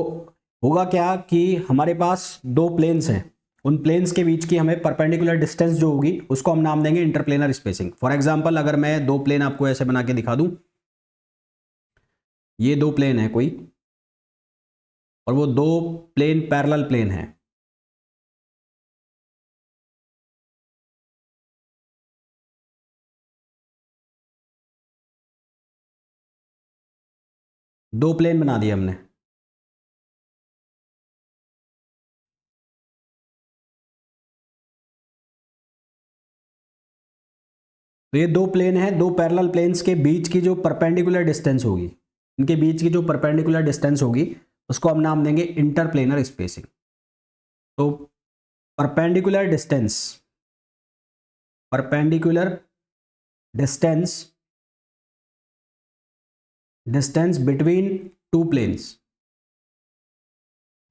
होगा क्या कि हमारे पास दो प्लेन्स हैं, उन प्लेन्स के बीच की हमें परपेंडिकुलर डिस्टेंस जो होगी उसको हम नाम देंगे इंटरप्लेनर स्पेसिंग। फॉर एग्जांपल अगर मैं दो प्लेन आपको ऐसे बना के दिखा दूं, ये दो प्लेन है कोई, और वो दो प्लेन पैरेलल प्लेन है, दो प्लेन बना दिए हमने। तो ये दो प्लेन है, दो पैरेलल प्लेन्स के बीच की जो परपेंडिकुलर डिस्टेंस होगी, इनके बीच की जो परपेंडिकुलर डिस्टेंस होगी उसको हम नाम देंगे इंटरप्लेनर स्पेसिंग। तो perpendicular distance, perpendicular distance, distance between two planes,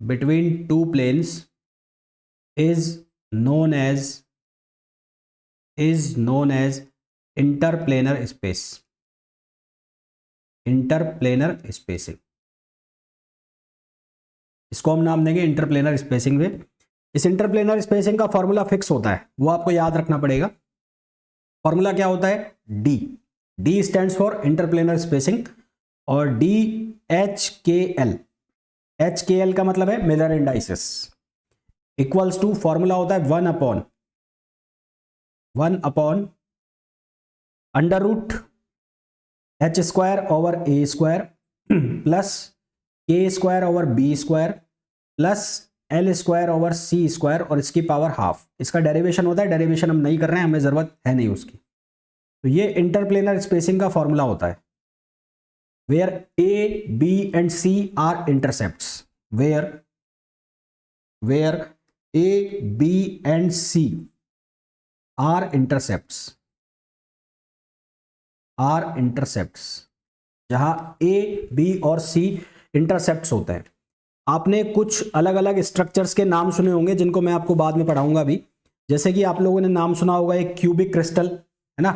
between two planes is known as interplanar space, interplanar spacing, इसको हम नाम देंगे इंटरप्लेनर स्पेसिंग में। इस इंटरप्लेनर स्पेसिंग का फॉर्मूला फिक्स होता है, वो आपको याद रखना पड़ेगा। फॉर्मूला क्या होता है? D. D stands for interplanar spacing, और d h k l, h k l का मतलब है Miller indices, equals to, formula होता है 1 upon under root H square over a square plus के square over b square plus L square over c square और इसकी power half. इसका derivation होता है, डेरिवेशन हम नहीं कर रहे हैं, हमें ज़रूरत है नहीं उसकी। तो ये इंटरप्लेनर स्पेसिंग का फॉर्मूला होता है, where A B and C are intercepts, where A B and C are intercepts, जहां ए बी और सी इंटरसेप्ट्स होते हैं। आपने कुछ अलग अलग स्ट्रक्चर्स के नाम सुने होंगे जिनको मैं आपको बाद में पढ़ाऊंगा भी, जैसे कि आप लोगों ने नाम सुना होगा एक क्यूबिक क्रिस्टल, है ना।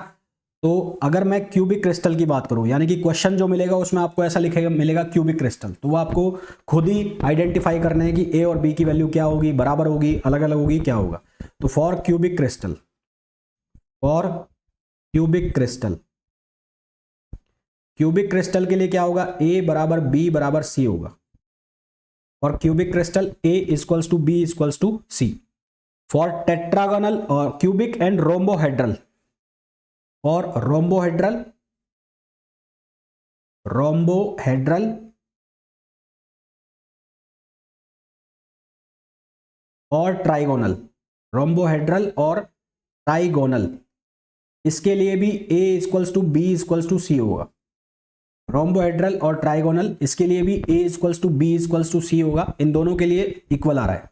तो अगर मैं क्यूबिक क्रिस्टल की बात करूं, यानी कि क्वेश्चन जो मिलेगा उसमें आपको ऐसा लिखेगा, मिलेगा क्यूबिक क्रिस्टल, तो वो आपको खुद ही आइडेंटिफाई करना है कि ए और बी की वैल्यू क्या होगी, बराबर होगी, अलग अलग होगी, क्या होगा। तो for cubic crystal, cubic crystal के लिए क्या होगा? ए बराबर बी बराबर सी होगा, और cubic crystal A equals to B equals to C. For tetragonal और क्यूबिक एंड रोम्बोहेड्रल, और रोम्बोहेड्रल और ट्राइगोनल, इसके लिए भी A equals to B equals to C होगा। रोम्बोहेड्रल और ट्राइगोनल, इसके लिए भी A equals to B equals to C होगा, इन दोनों के लिए इक्वल आ रहा है।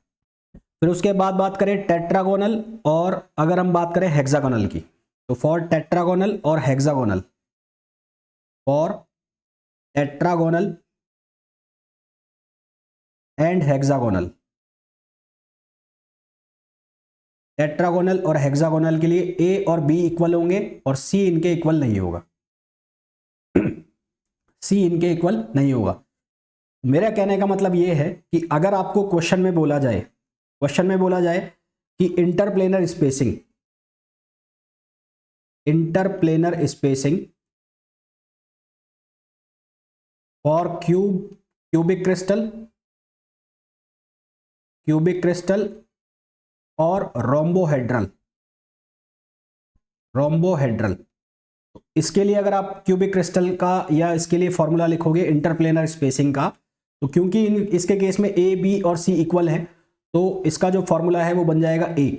फिर उसके बाद बात करें टेट्रागोनल, और अगर हम बात करें हेक्सागोनल की, तो फॉर टेट्रागोनल और हेक्सागोनल, एंड हेक्सागोनल, टेट्रागोनल और हेक्सागोनल के लिए ए और बी इक्वल होंगे और सी इनके इक्वल नहीं होगा। सी इनके इक्वल नहीं होगा। मेरा कहने का मतलब यह है कि अगर आपको क्वेश्चन में बोला जाए कि interplanar spacing for cubic crystal और रोम्बोहेड्रल, इसके लिए अगर आप क्यूबिक क्रिस्टल का या इसके लिए फॉर्मूला लिखोगे इंटरप्लेनर स्पेसिंग का, तो क्योंकि इसके केस में ए बी और सी इक्वल है, तो इसका जो फॉर्मूला है वो बन जाएगा ए।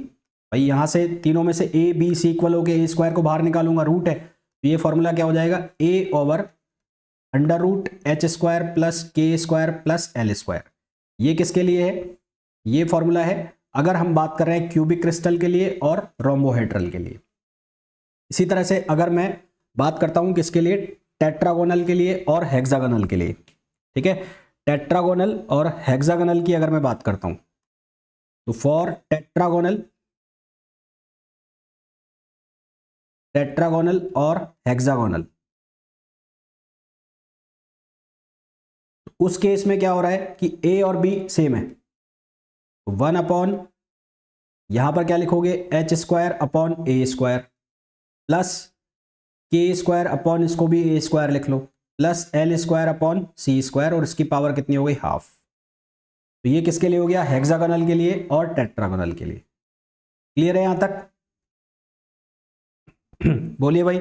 भाई यहां से तीनों में से ए बी सी इक्वल हो गए, ए स्क्वायर को बाहर निकालूंगा, रूट है, तो ये फॉर्मूला क्या हो जाएगा? A over under root H square plus के स्क्वायर प्लस एल स्क्वायर। ये किसके लिए है? ये फॉर्मूला है अगर हम बात कर रहे हैं क्यूबिक क्रिस्टल के लिए और रोम्बोहेड्रल के लिए। इसी तरह से अगर मैं बात करता हूं किसके लिए? टेट्रागोनल के लिए और हेक्सागोनल के लिए, ठीक है। टेट्रागोनल और हेक्सागोनल की अगर मैं बात करता हूं, तो फॉर टेट्रागोनल और हेक्सागोनल, उस केस में क्या हो रहा है कि ए और बी सेम है, तो 1 अपॉन, यहां पर क्या लिखोगे? एच स्क्वायर अपॉन ए स्क्वायर प्लस के स्क्वायर अपॉन, इसको भी ए स्क्वायर लिख लो, प्लस एल स्क्वायर अपॉन सी स्क्वायर, और इसकी पावर कितनी हो गई? हाफ। तो ये किसके लिए हो गया? हेक्सागोनल के लिए और टेट्रागोनल के लिए। क्लियर है यहां तक? बोलिए भाई।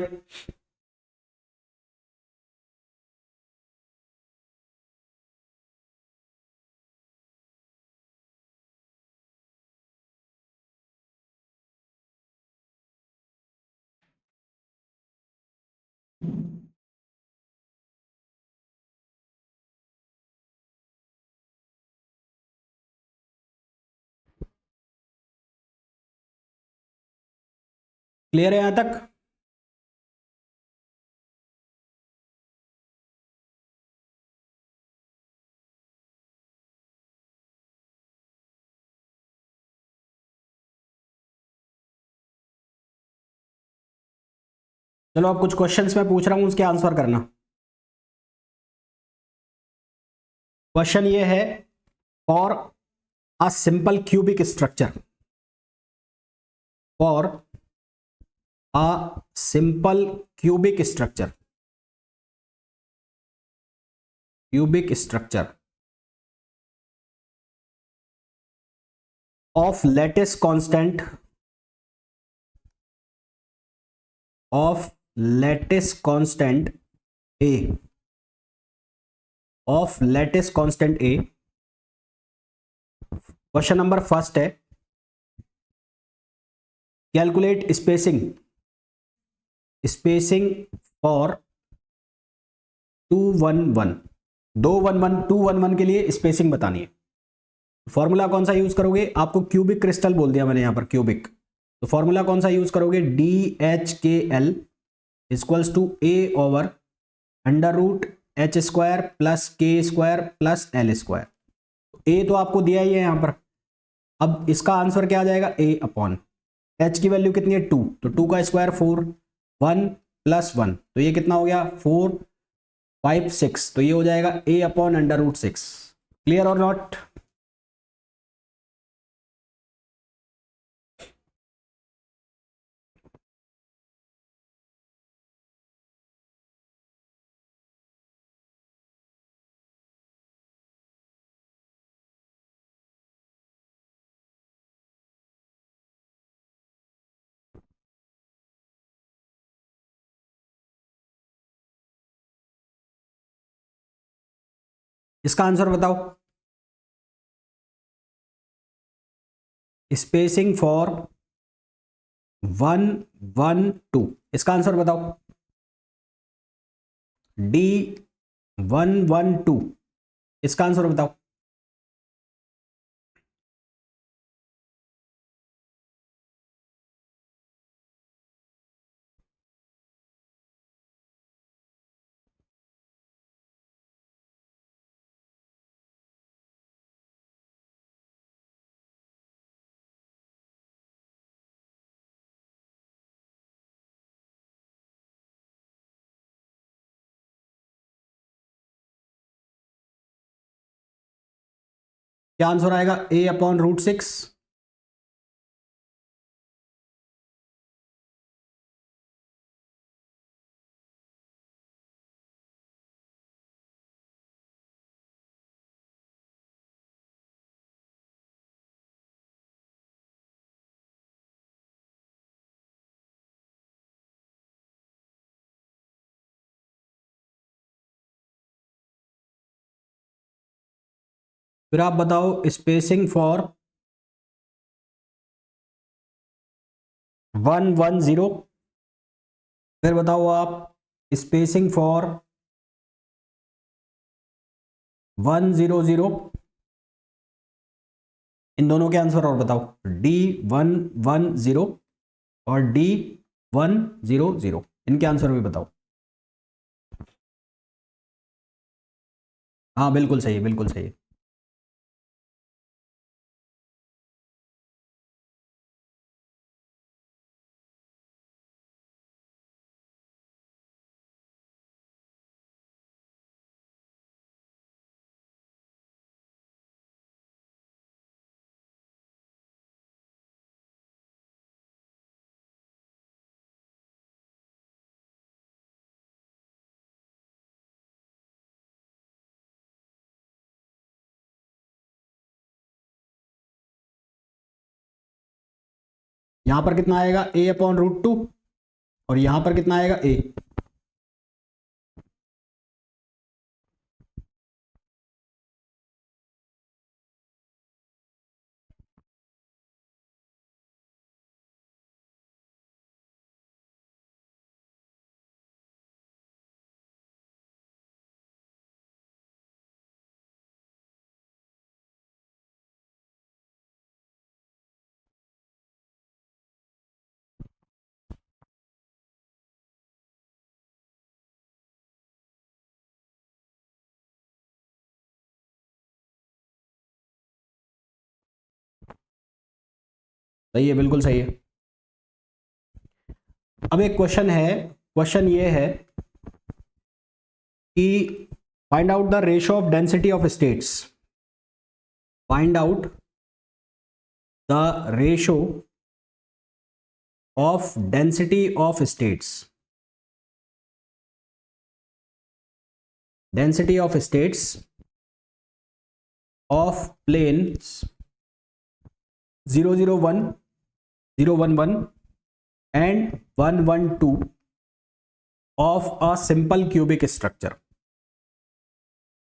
क्लियर है यहां तक? चलो अब कुछ क्वेश्चंस मैं पूछ रहा हूं, उसके आंसर करना। क्वेश्चन ये है, for a simple cubic structure, for a simple cubic structure, cubic structure of lattice constant, of lattice constant A, of lattice constant A. Question number first है, कैलकुलेट स्पेसिंग, स्पेसिंग फॉर 211, 211, 211 के लिए spacing बतानी है। Formula कौन सा use करोगे? आपको cubic crystal बोल दिया मैंने यहां पर, क्यूबिक, तो फॉर्मूला कौन सा यूज करोगे? DHKL equals to A over under root H square plus के square plus L square. A तो आपको दिया ही है यहां पर, अब इसका आंसर क्या आ जाएगा? ए अपॉन एच की वैल्यू कितनी है? 2, तो 2 का स्क्वायर 4, 1 प्लस 1, तो ये कितना हो गया? 4, 5, 6, तो ये हो जाएगा ए अपॉन अंडर रूट 6। क्लियर और नॉट? इसका आंसर बताओ। स्पेसिंग फॉर 112, इसका आंसर बताओ। D112, इसका आंसर बताओ। क्या आंसर आएगा? ए अपॉन रूट 6। फिर आप बताओ स्पेसिंग फॉर 110, फिर बताओ आप स्पेसिंग फॉर 100, इन दोनों के आंसर और बताओ। D110 और D100, इनके आंसर भी बताओ। हाँ बिल्कुल सही है, बिल्कुल सही है। यहां पर कितना आएगा? ए अपॉन रूट 2, और यहां पर कितना आएगा? ए। सही है, बिल्कुल सही है। अब एक क्वेश्चन है, क्वेश्चन ये है कि find out the ratio of density of states, find out the ratio of density of states, density of states of planes 001, 011 and 112 of a simple cubic structure,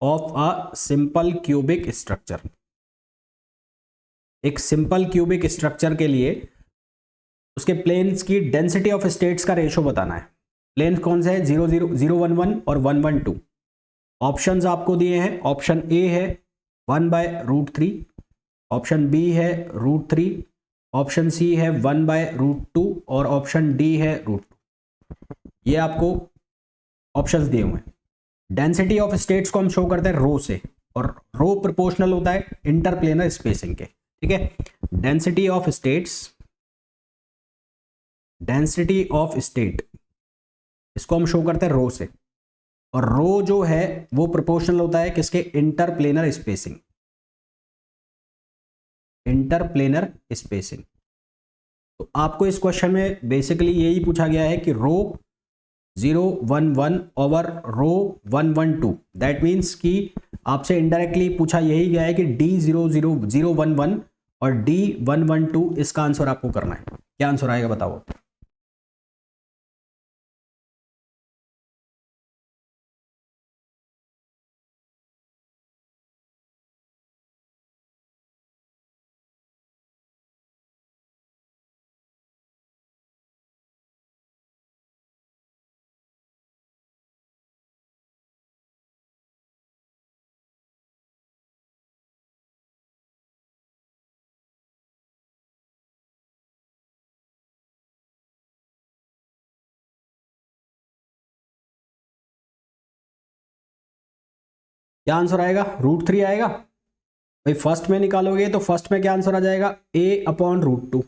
of a simple cubic structure। एक simple cubic structure के लिए उसके planes की density of states का ratio बताना है। Plane कौन से है? 011 और 112। ऑप्शंस आपको दिए हैं, ऑप्शन ए है 1/√3, ऑप्शन बी है √3, ऑप्शन सी है 1/√2 और ऑप्शन डी है √2। ये आपको ऑप्शंस दिए हुए हैं। डेंसिटी ऑफ स्टेट्स को हम शो करते हैं रो से, और रो प्रोपोर्शनल होता है इंटरप्लेनर स्पेसिंग के, ठीक है। Density of states, density of state, इसको हम शो करते हैं रो से, और रो जो है वो प्रोपोर्शनल होता है किसके? Interplanar spacing, interplanar spacing. तो आपको इस क्वेश्चन में बेसिकली यही पूछा गया है कि रो 011 ओवर रो 112, दैट मीन्स कि आपसे इनडायरेक्टली पूछा यही गया है कि D00011 और D112 इसका आंसर आपको करना है। क्या आंसर आएगा बताओ? क्या आंसर आएगा? √3 आएगा भाई। फर्स्ट में निकालोगे तो फर्स्ट में क्या आंसर आ जाएगा? A/√2,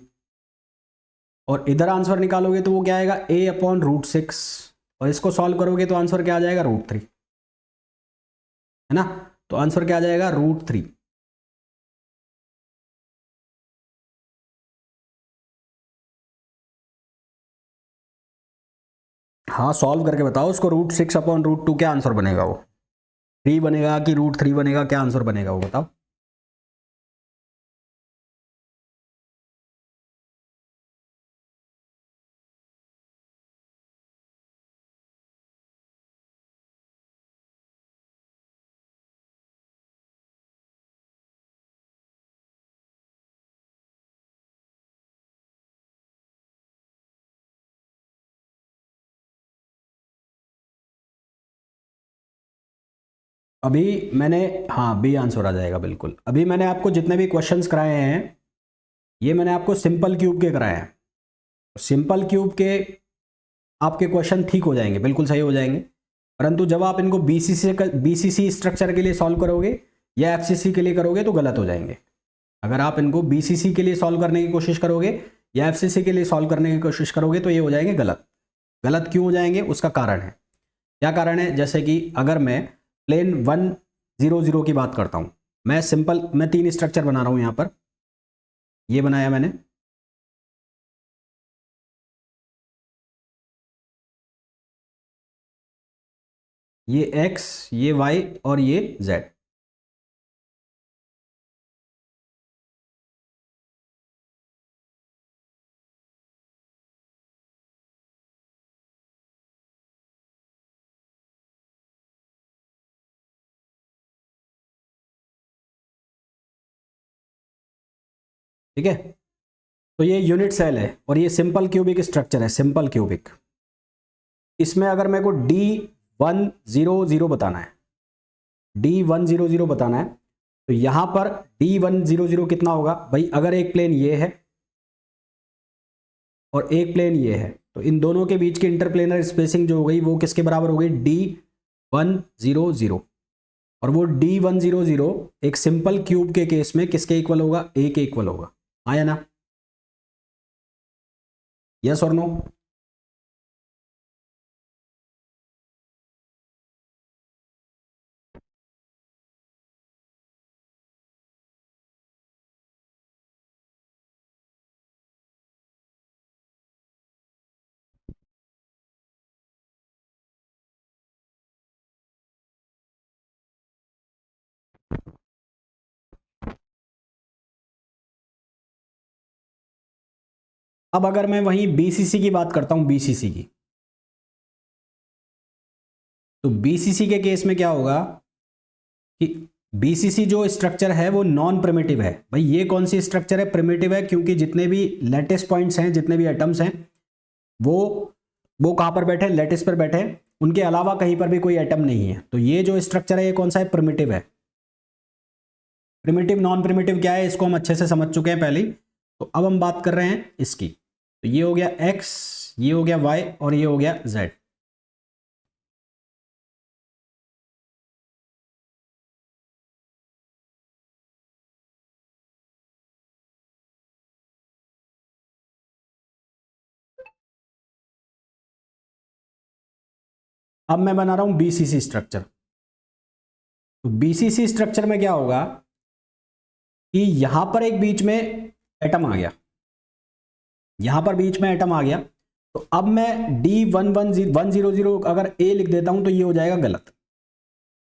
और इधर आंसर निकालोगे तो वो क्या आएगा? A/√6, और इसको सॉल्व करोगे तो आंसर क्या आ जाएगा? √3, है ना। तो आंसर क्या आ जाएगा? √3। हाँ, सॉल्व करके बताओ उसको। √6/√2 क्या आंसर बनेगा? वो 3 बनेगा कि √3 बनेगा? क्या आंसर बनेगा वो बताओ। अभी मैंने, हाँ, बी आंसर आ जाएगा बिल्कुल। अभी मैंने आपको जितने भी क्वेश्चंस कराए हैं ये मैंने आपको सिंपल क्यूब के कराए हैं। सिंपल क्यूब के आपके क्वेश्चन ठीक हो जाएंगे, बिल्कुल सही हो जाएंगे। परंतु जब आप इनको बीसीसी स्ट्रक्चर के लिए सॉल्व करोगे या एफसीसी के लिए करोगे तो गलत हो जाएंगे। अगर आप इनको बीसीसी के लिए सॉल्व करने की कोशिश करोगे या एफसीसी के लिए सॉल्व करने की कोशिश करोगे तो ये हो जाएंगे गलत। गलत क्यों हो जाएंगे? उसका कारण है। क्या कारण है? जैसे कि अगर मैं प्लेन 100 की बात करता हूँ, मैं 3 स्ट्रक्चर बना रहा हूँ यहाँ पर। ये बनाया मैंने, ये x, ये y और ये z। ठीक है, तो ये यूनिट सेल है और ये सिंपल क्यूबिक स्ट्रक्चर है, सिंपल क्यूबिक। इसमें अगर मेरे को D100 बताना है, D100 बताना है, तो यहां पर D100 कितना होगा भाई? अगर एक प्लेन ये है और एक प्लेन ये है तो इन दोनों के बीच की इंटरप्लेनर स्पेसिंग जो हो गई वो किसके बराबर हो गई? D100। और वो D100 एक सिंपल क्यूब के केस में किसके इक्वल होगा? A के इक्वल होगा। आया ना? यस और नो? अब अगर मैं वहीं बीसीसी की बात करता हूं, बीसीसी की, तो बीसीसी के केस में क्या होगा कि बीसीसी जो स्ट्रक्चर है वो नॉन प्रिमिटिव है। भाई ये कौन सी स्ट्रक्चर है? प्रिमिटिव है, क्योंकि जितने भी लेटिस पॉइंट्स हैं, जितने भी एटम्स हैं, वो वो कहां पर बैठे? लेटिस पर बैठे हैं, उनके अलावा कहीं पर भी कोई एटम नहीं है। तो ये जो स्ट्रक्चर है ये कौन सा है? प्रिमिटिव है। प्रिमिटिव नॉन प्रिमिटिव क्या है इसको हम अच्छे से समझ चुके हैं पहले ही। तो अब हम बात कर रहे हैं इसकी। तो ये हो गया एक्स, ये हो गया वाई, और ये हो गया जेड। अब मैं बना रहा हूं बीसीसी स्ट्रक्चर। तो बीसीसी स्ट्रक्चर में क्या होगा कि यहां पर एक बीच में एटम आ गया, यहां पर बीच में एटम आ गया। तो अब मैं D110 अगर ए लिख देता हूं तो ये हो जाएगा गलत।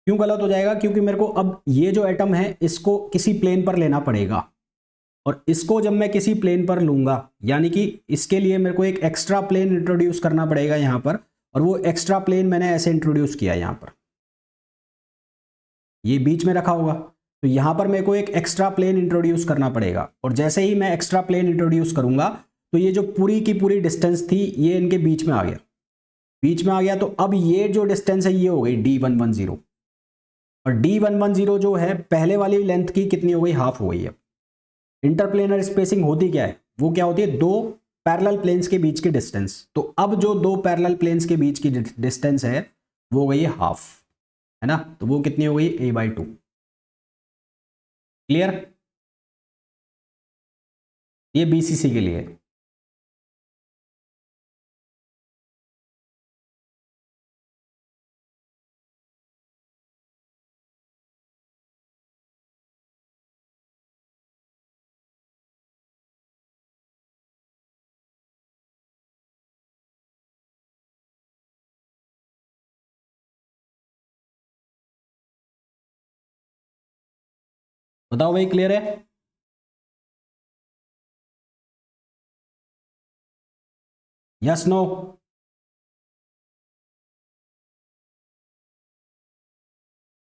क्यों गलत हो जाएगा? क्योंकि मेरे को अब ये जो एटम है इसको किसी प्लेन पर लेना पड़ेगा, और इसको जब मैं किसी प्लेन पर लूंगा, यानी कि इसके लिए मेरे को एक एक्स्ट्रा प्लेन इंट्रोड्यूस करना पड़ेगा यहां पर, और वो एक्स्ट्रा प्लेन मैंने ऐसे इंट्रोड्यूस किया यहां पर, ये बीच में रखा होगा। तो यहां पर मेरे को एक एक्स्ट्रा प्लेन इंट्रोड्यूस करना पड़ेगा, और जैसे ही मैं एक्स्ट्रा प्लेन इंट्रोड्यूस करूंगा तो ये जो पूरी की पूरी डिस्टेंस थी ये इनके बीच में आ गया, बीच में आ गया। तो अब ये जो डिस्टेंस है ये हो गई D110, और D110 जो है पहले वाली लेंथ की कितनी हो गई? हाफ हो गई है। इंटरप्लेनर स्पेसिंग होती क्या है? वो क्या होती है? दो पैरेलल प्लेन्स के बीच की डिस्टेंस। तो अब जो दो पैरेलल प्लेन्स के बीच की डिस्टेंस है वो हो गई है हाफ, है ना? तो वो कितनी हो गई? A/2। क्लियर? ये बीसीसी के लिए। बताओ भाई, क्लियर है? Yes, no?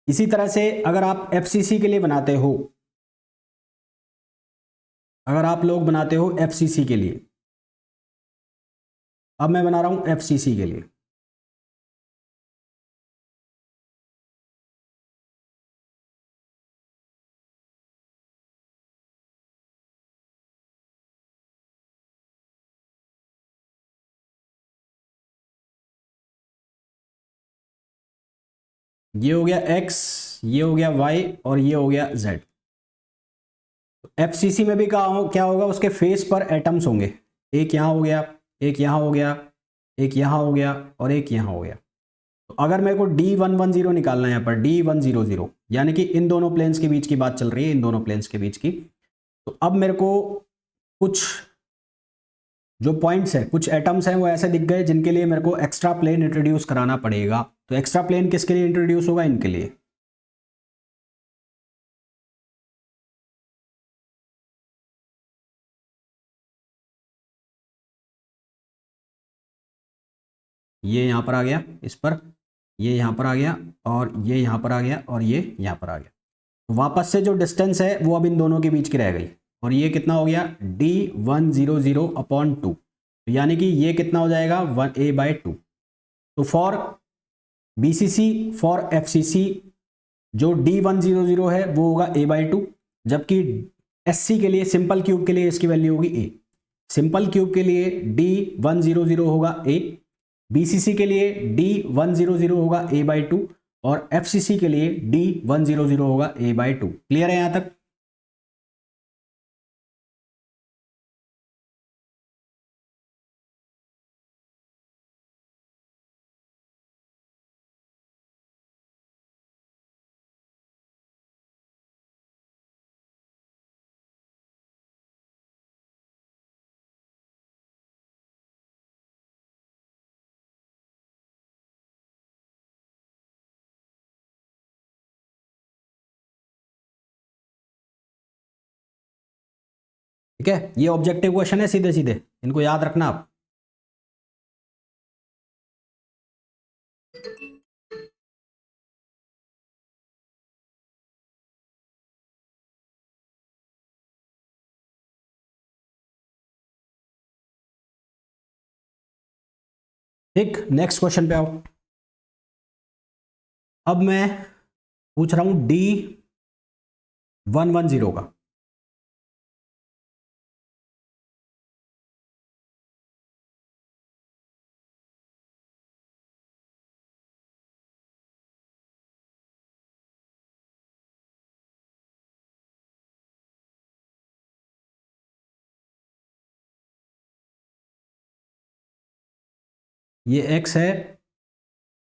इसी तरह से अगर आप एफसीसी के लिए बनाते हो, अगर आप लोग बनाते हो एफसीसी के लिए, अब मैं बना रहा हूं एफसीसी के लिए। ये हो गया एक्स, ये हो गया वाई, और ये हो गया जेड। एफसीसी में भी क्या होगा? उसके फेस पर एटम्स होंगे। एक यहां हो गया, एक यहां हो गया, एक यहां हो गया, और एक यहां हो गया। तो अगर मेरे को D110 निकालना है यहाँ पर, D100, यानी कि इन दोनों प्लेन्स के बीच की बात चल रही है, इन दोनों प्लेन्स के बीच की। तो अब मेरे को कुछ जो पॉइंट्स है, कुछ एटम्स हैं वो ऐसे दिख गए जिनके लिए मेरे को एक्स्ट्रा प्लेन इंट्रोड्यूस कराना पड़ेगा। तो एक्स्ट्रा प्लेन किसके लिए इंट्रोड्यूस होगा? इनके लिए। ये यहां पर आ गया इस पर, ये यहां पर आ गया, और ये यहां पर आ गया, और ये यहां पर आ गया। तो वापस से जो डिस्टेंस है वो अब इन दोनों के बीच की रह गई, और ये कितना हो गया? D100/2। यानी कि ये कितना हो जाएगा? 1A/2। तो फॉर बीसीसी, फॉर एफसीसी, जो D100 है वो होगा A/2, जबकि एससी के लिए, सिंपल क्यूब के लिए इसकी वैल्यू होगी A। सिंपल क्यूब के लिए D100 होगा A, बीसीसी के लिए D100 होगा A/2, और एफसीसी के लिए D100 होगा A/2। क्लियर है यहां तक? ठीक है, ये ऑब्जेक्टिव क्वेश्चन है, सीधे सीधे इनको याद रखना आप। ठीक, नेक्स्ट क्वेश्चन पे आओ। अब मैं पूछ रहा हूं D110 का। ये X है,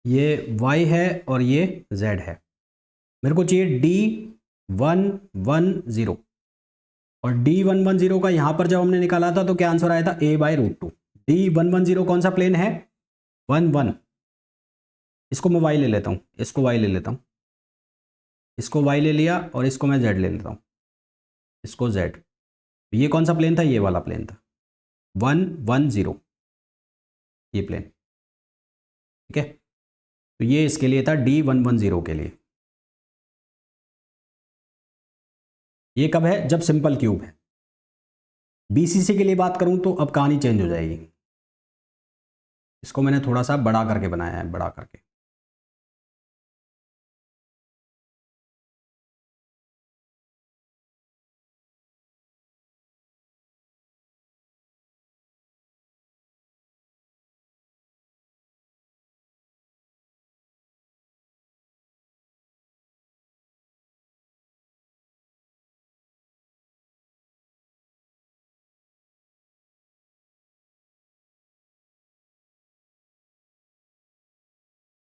ये Y है और ये Z है। मेरे को चाहिए D110, और D110 का यहां पर जब हमने निकाला था तो क्या आंसर आया था, a/√2। D110 कौन सा प्लेन है, 1 1। इसको मैं y ले लेता हूं, इसको y ले लेता हूं, इसको y ले लिया और इसको मैं z ले लेता हूं, इसको z। ये कौन सा प्लेन था, ये वाला प्लेन था 1 1 0, ये प्लेन। ठीक है, तो ये इसके लिए था D110 के लिए। ये कब है, जब सिंपल क्यूब है। BCC के लिए बात करूं तो अब कहानी चेंज हो जाएगी। इसको मैंने थोड़ा सा बड़ा करके बनाया है, बड़ा करके।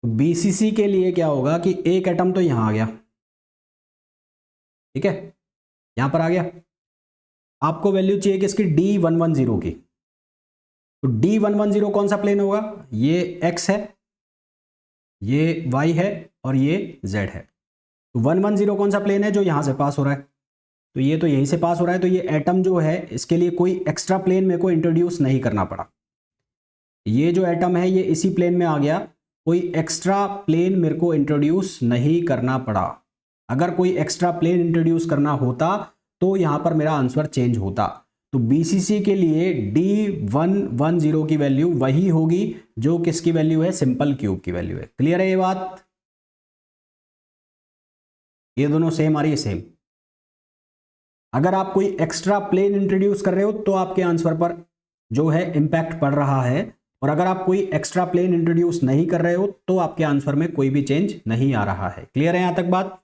तो BCC के लिए क्या होगा कि एक एटम तो यहां आ गया, ठीक है, यहां पर आ गया। आपको वैल्यू चाहिए किसकी, D110 की। तो D110 कौन सा प्लेन होगा, ये X है, ये Y है और ये Z है। तो 110 कौन सा प्लेन है, जो यहां से पास हो रहा है। तो ये तो यहीं से पास हो रहा है, तो ये एटम जो है इसके लिए कोई एक्स्ट्रा प्लेन मेरे को इंट्रोड्यूस नहीं करना पड़ा। ये जो एटम है ये इसी प्लेन में आ गया, कोई एक्स्ट्रा प्लेन मेरे को इंट्रोड्यूस नहीं करना पड़ा। अगर कोई एक्स्ट्रा प्लेन इंट्रोड्यूस करना होता तो यहां पर मेरा आंसर चेंज होता। तो BCC के लिए D110 की वैल्यू वही होगी जो किसकी वैल्यू है, सिंपल क्यूब की वैल्यू है। क्लियर है ये बात, ये दोनों सेम आ रही है, सेम। अगर आप कोई एक्स्ट्रा प्लेन इंट्रोड्यूस कर रहे हो तो आपके आंसर पर जो है इंपैक्ट पड़ रहा है, और अगर आप कोई एक्स्ट्रा प्लेन इंट्रोड्यूस नहीं कर रहे हो तो आपके आंसर में कोई भी चेंज नहीं आ रहा है। क्लियर है यहां तक बात।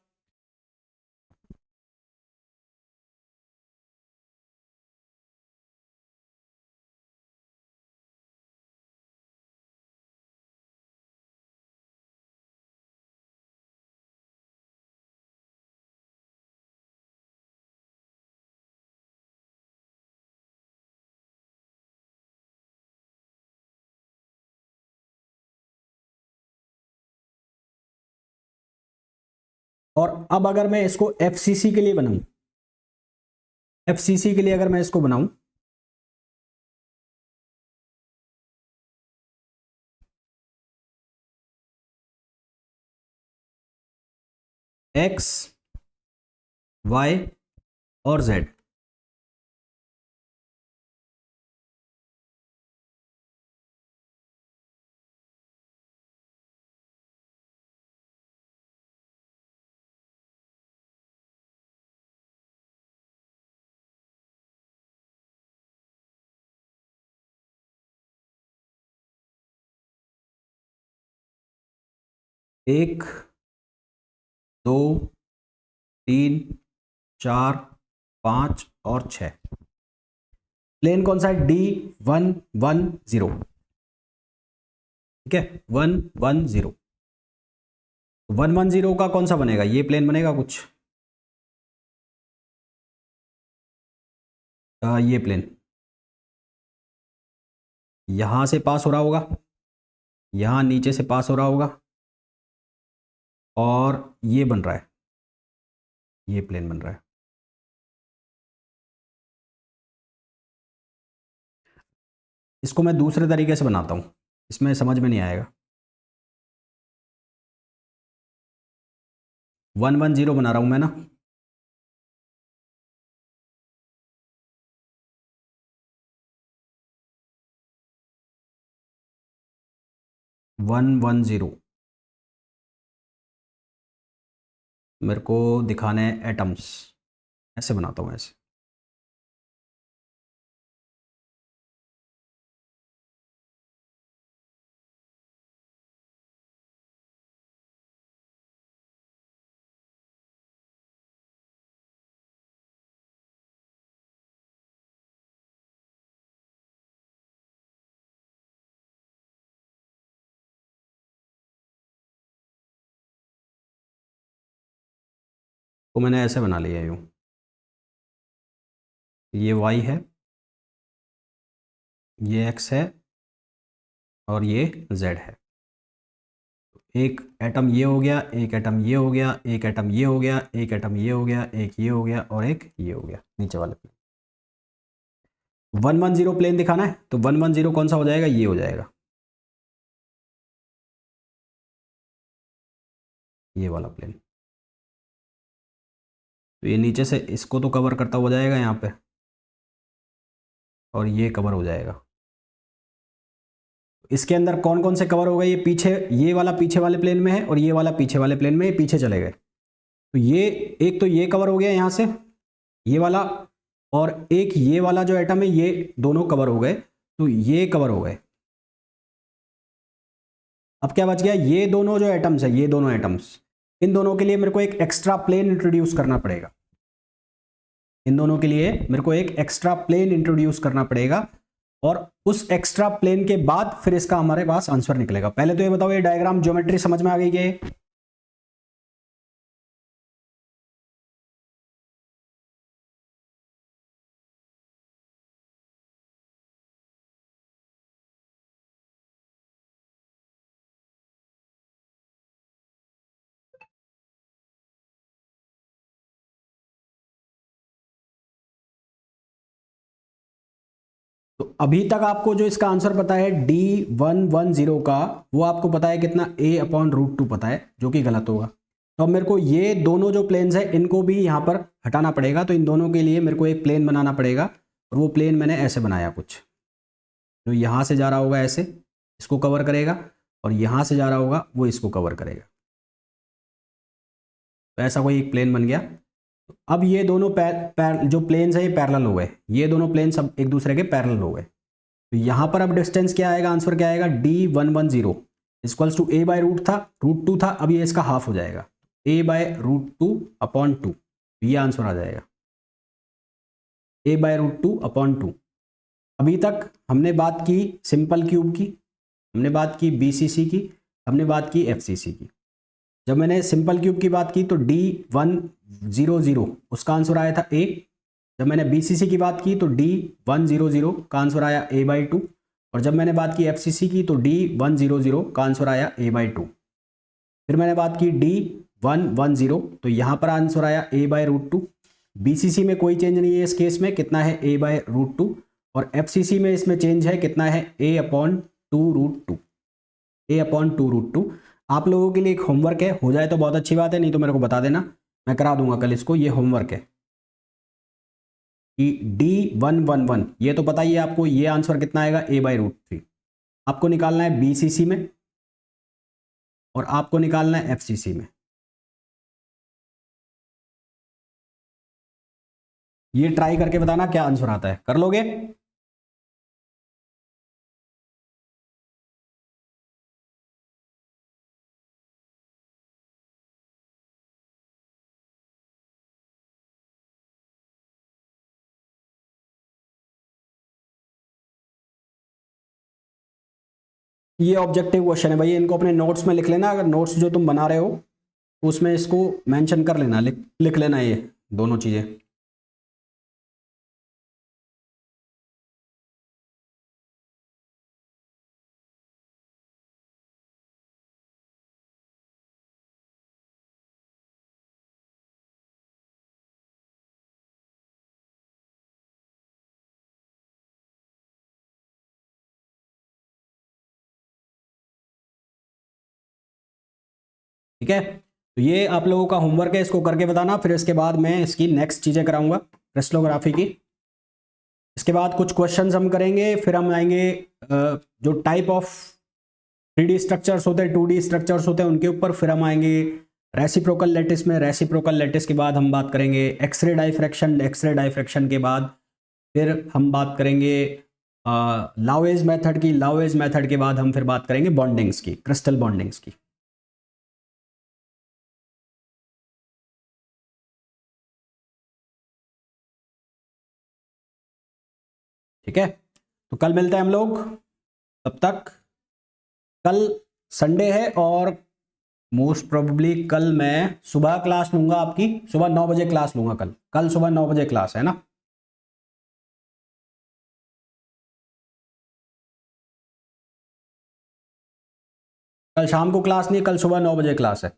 और अब अगर मैं इसको FCC के लिए बनाऊं, FCC के लिए अगर मैं इसको बनाऊं, X Y और Z, एक, दो, तीन, चार, 5 और 6। प्लेन कौन सा है, D110। ठीक है, 110। 110 का कौन सा बनेगा, ये प्लेन बनेगा कुछ, ये प्लेन यहां से पास हो रहा होगा, यहां नीचे से पास हो रहा होगा, और ये बन रहा है, ये प्लेन बन रहा है। इसको मैं दूसरे तरीके से बनाता हूँ, इसमें समझ में नहीं आएगा। 110 बना रहा हूँ मैं ना। 110 मेरे को दिखाने हैं एटम्स, ऐसे बनाता हूँ ऐसे। तो मैंने ऐसे बना लिया यूँ, ये y है, ये x है और ये z है। एक एटम ये हो गया, एक एटम ये हो गया, एक एटम ये हो गया, एक एटम ये हो गया, एक ये हो गया और एक ये हो गया नीचे वाले प्लेन। 110 प्लेन दिखाना है तो 110 कौन सा हो जाएगा, ये हो जाएगा, ये वाला प्लेन। तो ये नीचे से इसको तो कवर करता हो जाएगा यहाँ पे, और ये कवर हो जाएगा। इसके अंदर कौन कौन से कवर हो गए, ये पीछे, ये वाला पीछे वाले प्लेन में है और ये वाला पीछे वाले प्लेन में, ये पीछे चले गए। तो ये एक तो ये कवर हो गया यहाँ से, ये वाला, और एक ये वाला जो एटम है ये दोनों कवर हो गए, तो ये कवर हो गए। अब क्या बच गया, ये दोनों जो एटम्स है, ये दोनों एटम्स, इन दोनों के लिए मेरे को एक एक्स्ट्रा प्लेन इंट्रोड्यूस करना पड़ेगा। इन दोनों के लिए मेरे को एक एक्स्ट्रा प्लेन इंट्रोड्यूस करना पड़ेगा, और उस एक्स्ट्रा प्लेन के बाद फिर इसका हमारे पास आंसर निकलेगा। पहले तो ये बताओ, ये डायग्राम ज्योमेट्री समझ में आ गई क्या? तो अभी तक आपको जो इसका आंसर पता है D110 का, वो आपको पता है कितना, a/√2 पता है, जो कि गलत होगा। तो अब मेरे को ये दोनों जो प्लेन्स है इनको भी यहाँ पर हटाना पड़ेगा, तो इन दोनों के लिए मेरे को एक प्लेन बनाना पड़ेगा, और वो प्लेन मैंने ऐसे बनाया कुछ, जो यहाँ से जा रहा होगा ऐसे, इसको कवर करेगा, और यहाँ से जा रहा होगा वो इसको कवर करेगा। तो ऐसा कोई एक प्लेन बन गया। अब ये दोनों जो प्लेन्स है ये पैरेलल हो गए, ये दोनों प्लेन सब एक दूसरे के पैरेलल हो गए। तो यहाँ पर अब डिस्टेंस क्या आएगा, आंसर क्या आएगा, D110 इक्वल्स टू a/√, था √2 था, अब ये इसका हाफ हो जाएगा, a/√2/2, ये आंसर आ जाएगा, a/√2/2। अभी तक हमने बात की सिंपल क्यूब की, हमने बात की BCC की, हमने बात की FCC की। जब मैंने सिंपल क्यूब की बात की तो D100 उसका आंसर आया था a। जब मैंने BCC की बात की तो D100 का आंसर आया a/2, और जब मैंने बात की FCC की तो D100 का आंसर आया a/2। फिर मैंने बात की D110 तो यहाँ पर आंसर आया a/√2। BCC में कोई चेंज नहीं है इस केस में, कितना है a/√2, और FCC में इसमें चेंज है, कितना है a/2√2, a/2√2। आप लोगों के लिए एक होमवर्क है, हो जाए तो बहुत अच्छी बात है, नहीं तो मेरे को बता देना, मैं करा दूंगा कल इसको। ये होमवर्क है कि D111 ये तो पता ही है आपको, ये आंसर कितना आएगा a/√3। आपको निकालना है BCC में और आपको निकालना है FCC में। ये ट्राई करके बताना क्या आंसर आता है, कर लोगे? ये ऑब्जेक्टिव क्वेश्चन है भाई, इनको अपने नोट्स में लिख लेना, अगर नोट्स जो तुम बना रहे हो उसमें इसको मेंशन कर लेना, लिख लेना ये दोनों चीज़ें। ठीक है, तो ये आप लोगों का होमवर्क है, इसको करके बताना। फिर इसके बाद मैं इसकी नेक्स्ट चीज़ें कराऊंगा क्रिस्टलोग्राफी की। इसके बाद कुछ क्वेश्चंस हम करेंगे, फिर हम आएंगे जो टाइप ऑफ 3D स्ट्रक्चर्स होते हैं, 2D स्ट्रक्चर्स होते हैं, उनके ऊपर। फिर हम आएंगे रेसिप्रोकल लैटिस में। रेसिप्रोकल लैटिस के बाद हम बात करेंगे एक्सरे डाइफ्रैक्शन। एक्सरे डाइफ्रैक्शन के बाद फिर हम बात करेंगे लावेज मेथड की। लावेज मेथड के बाद हम फिर बात करेंगे बॉन्डिंग्स की, क्रिस्टल बॉन्डिंग्स की। ठीक है, तो कल मिलते हैं हम लोग। तब तक, कल संडे है और मोस्ट प्रोबेबली कल मैं सुबह क्लास लूंगा आपकी। सुबह 9 बजे क्लास लूंगा कल। कल सुबह 9 बजे क्लास है ना। कल शाम को क्लास नहीं, कल सुबह 9 बजे क्लास है।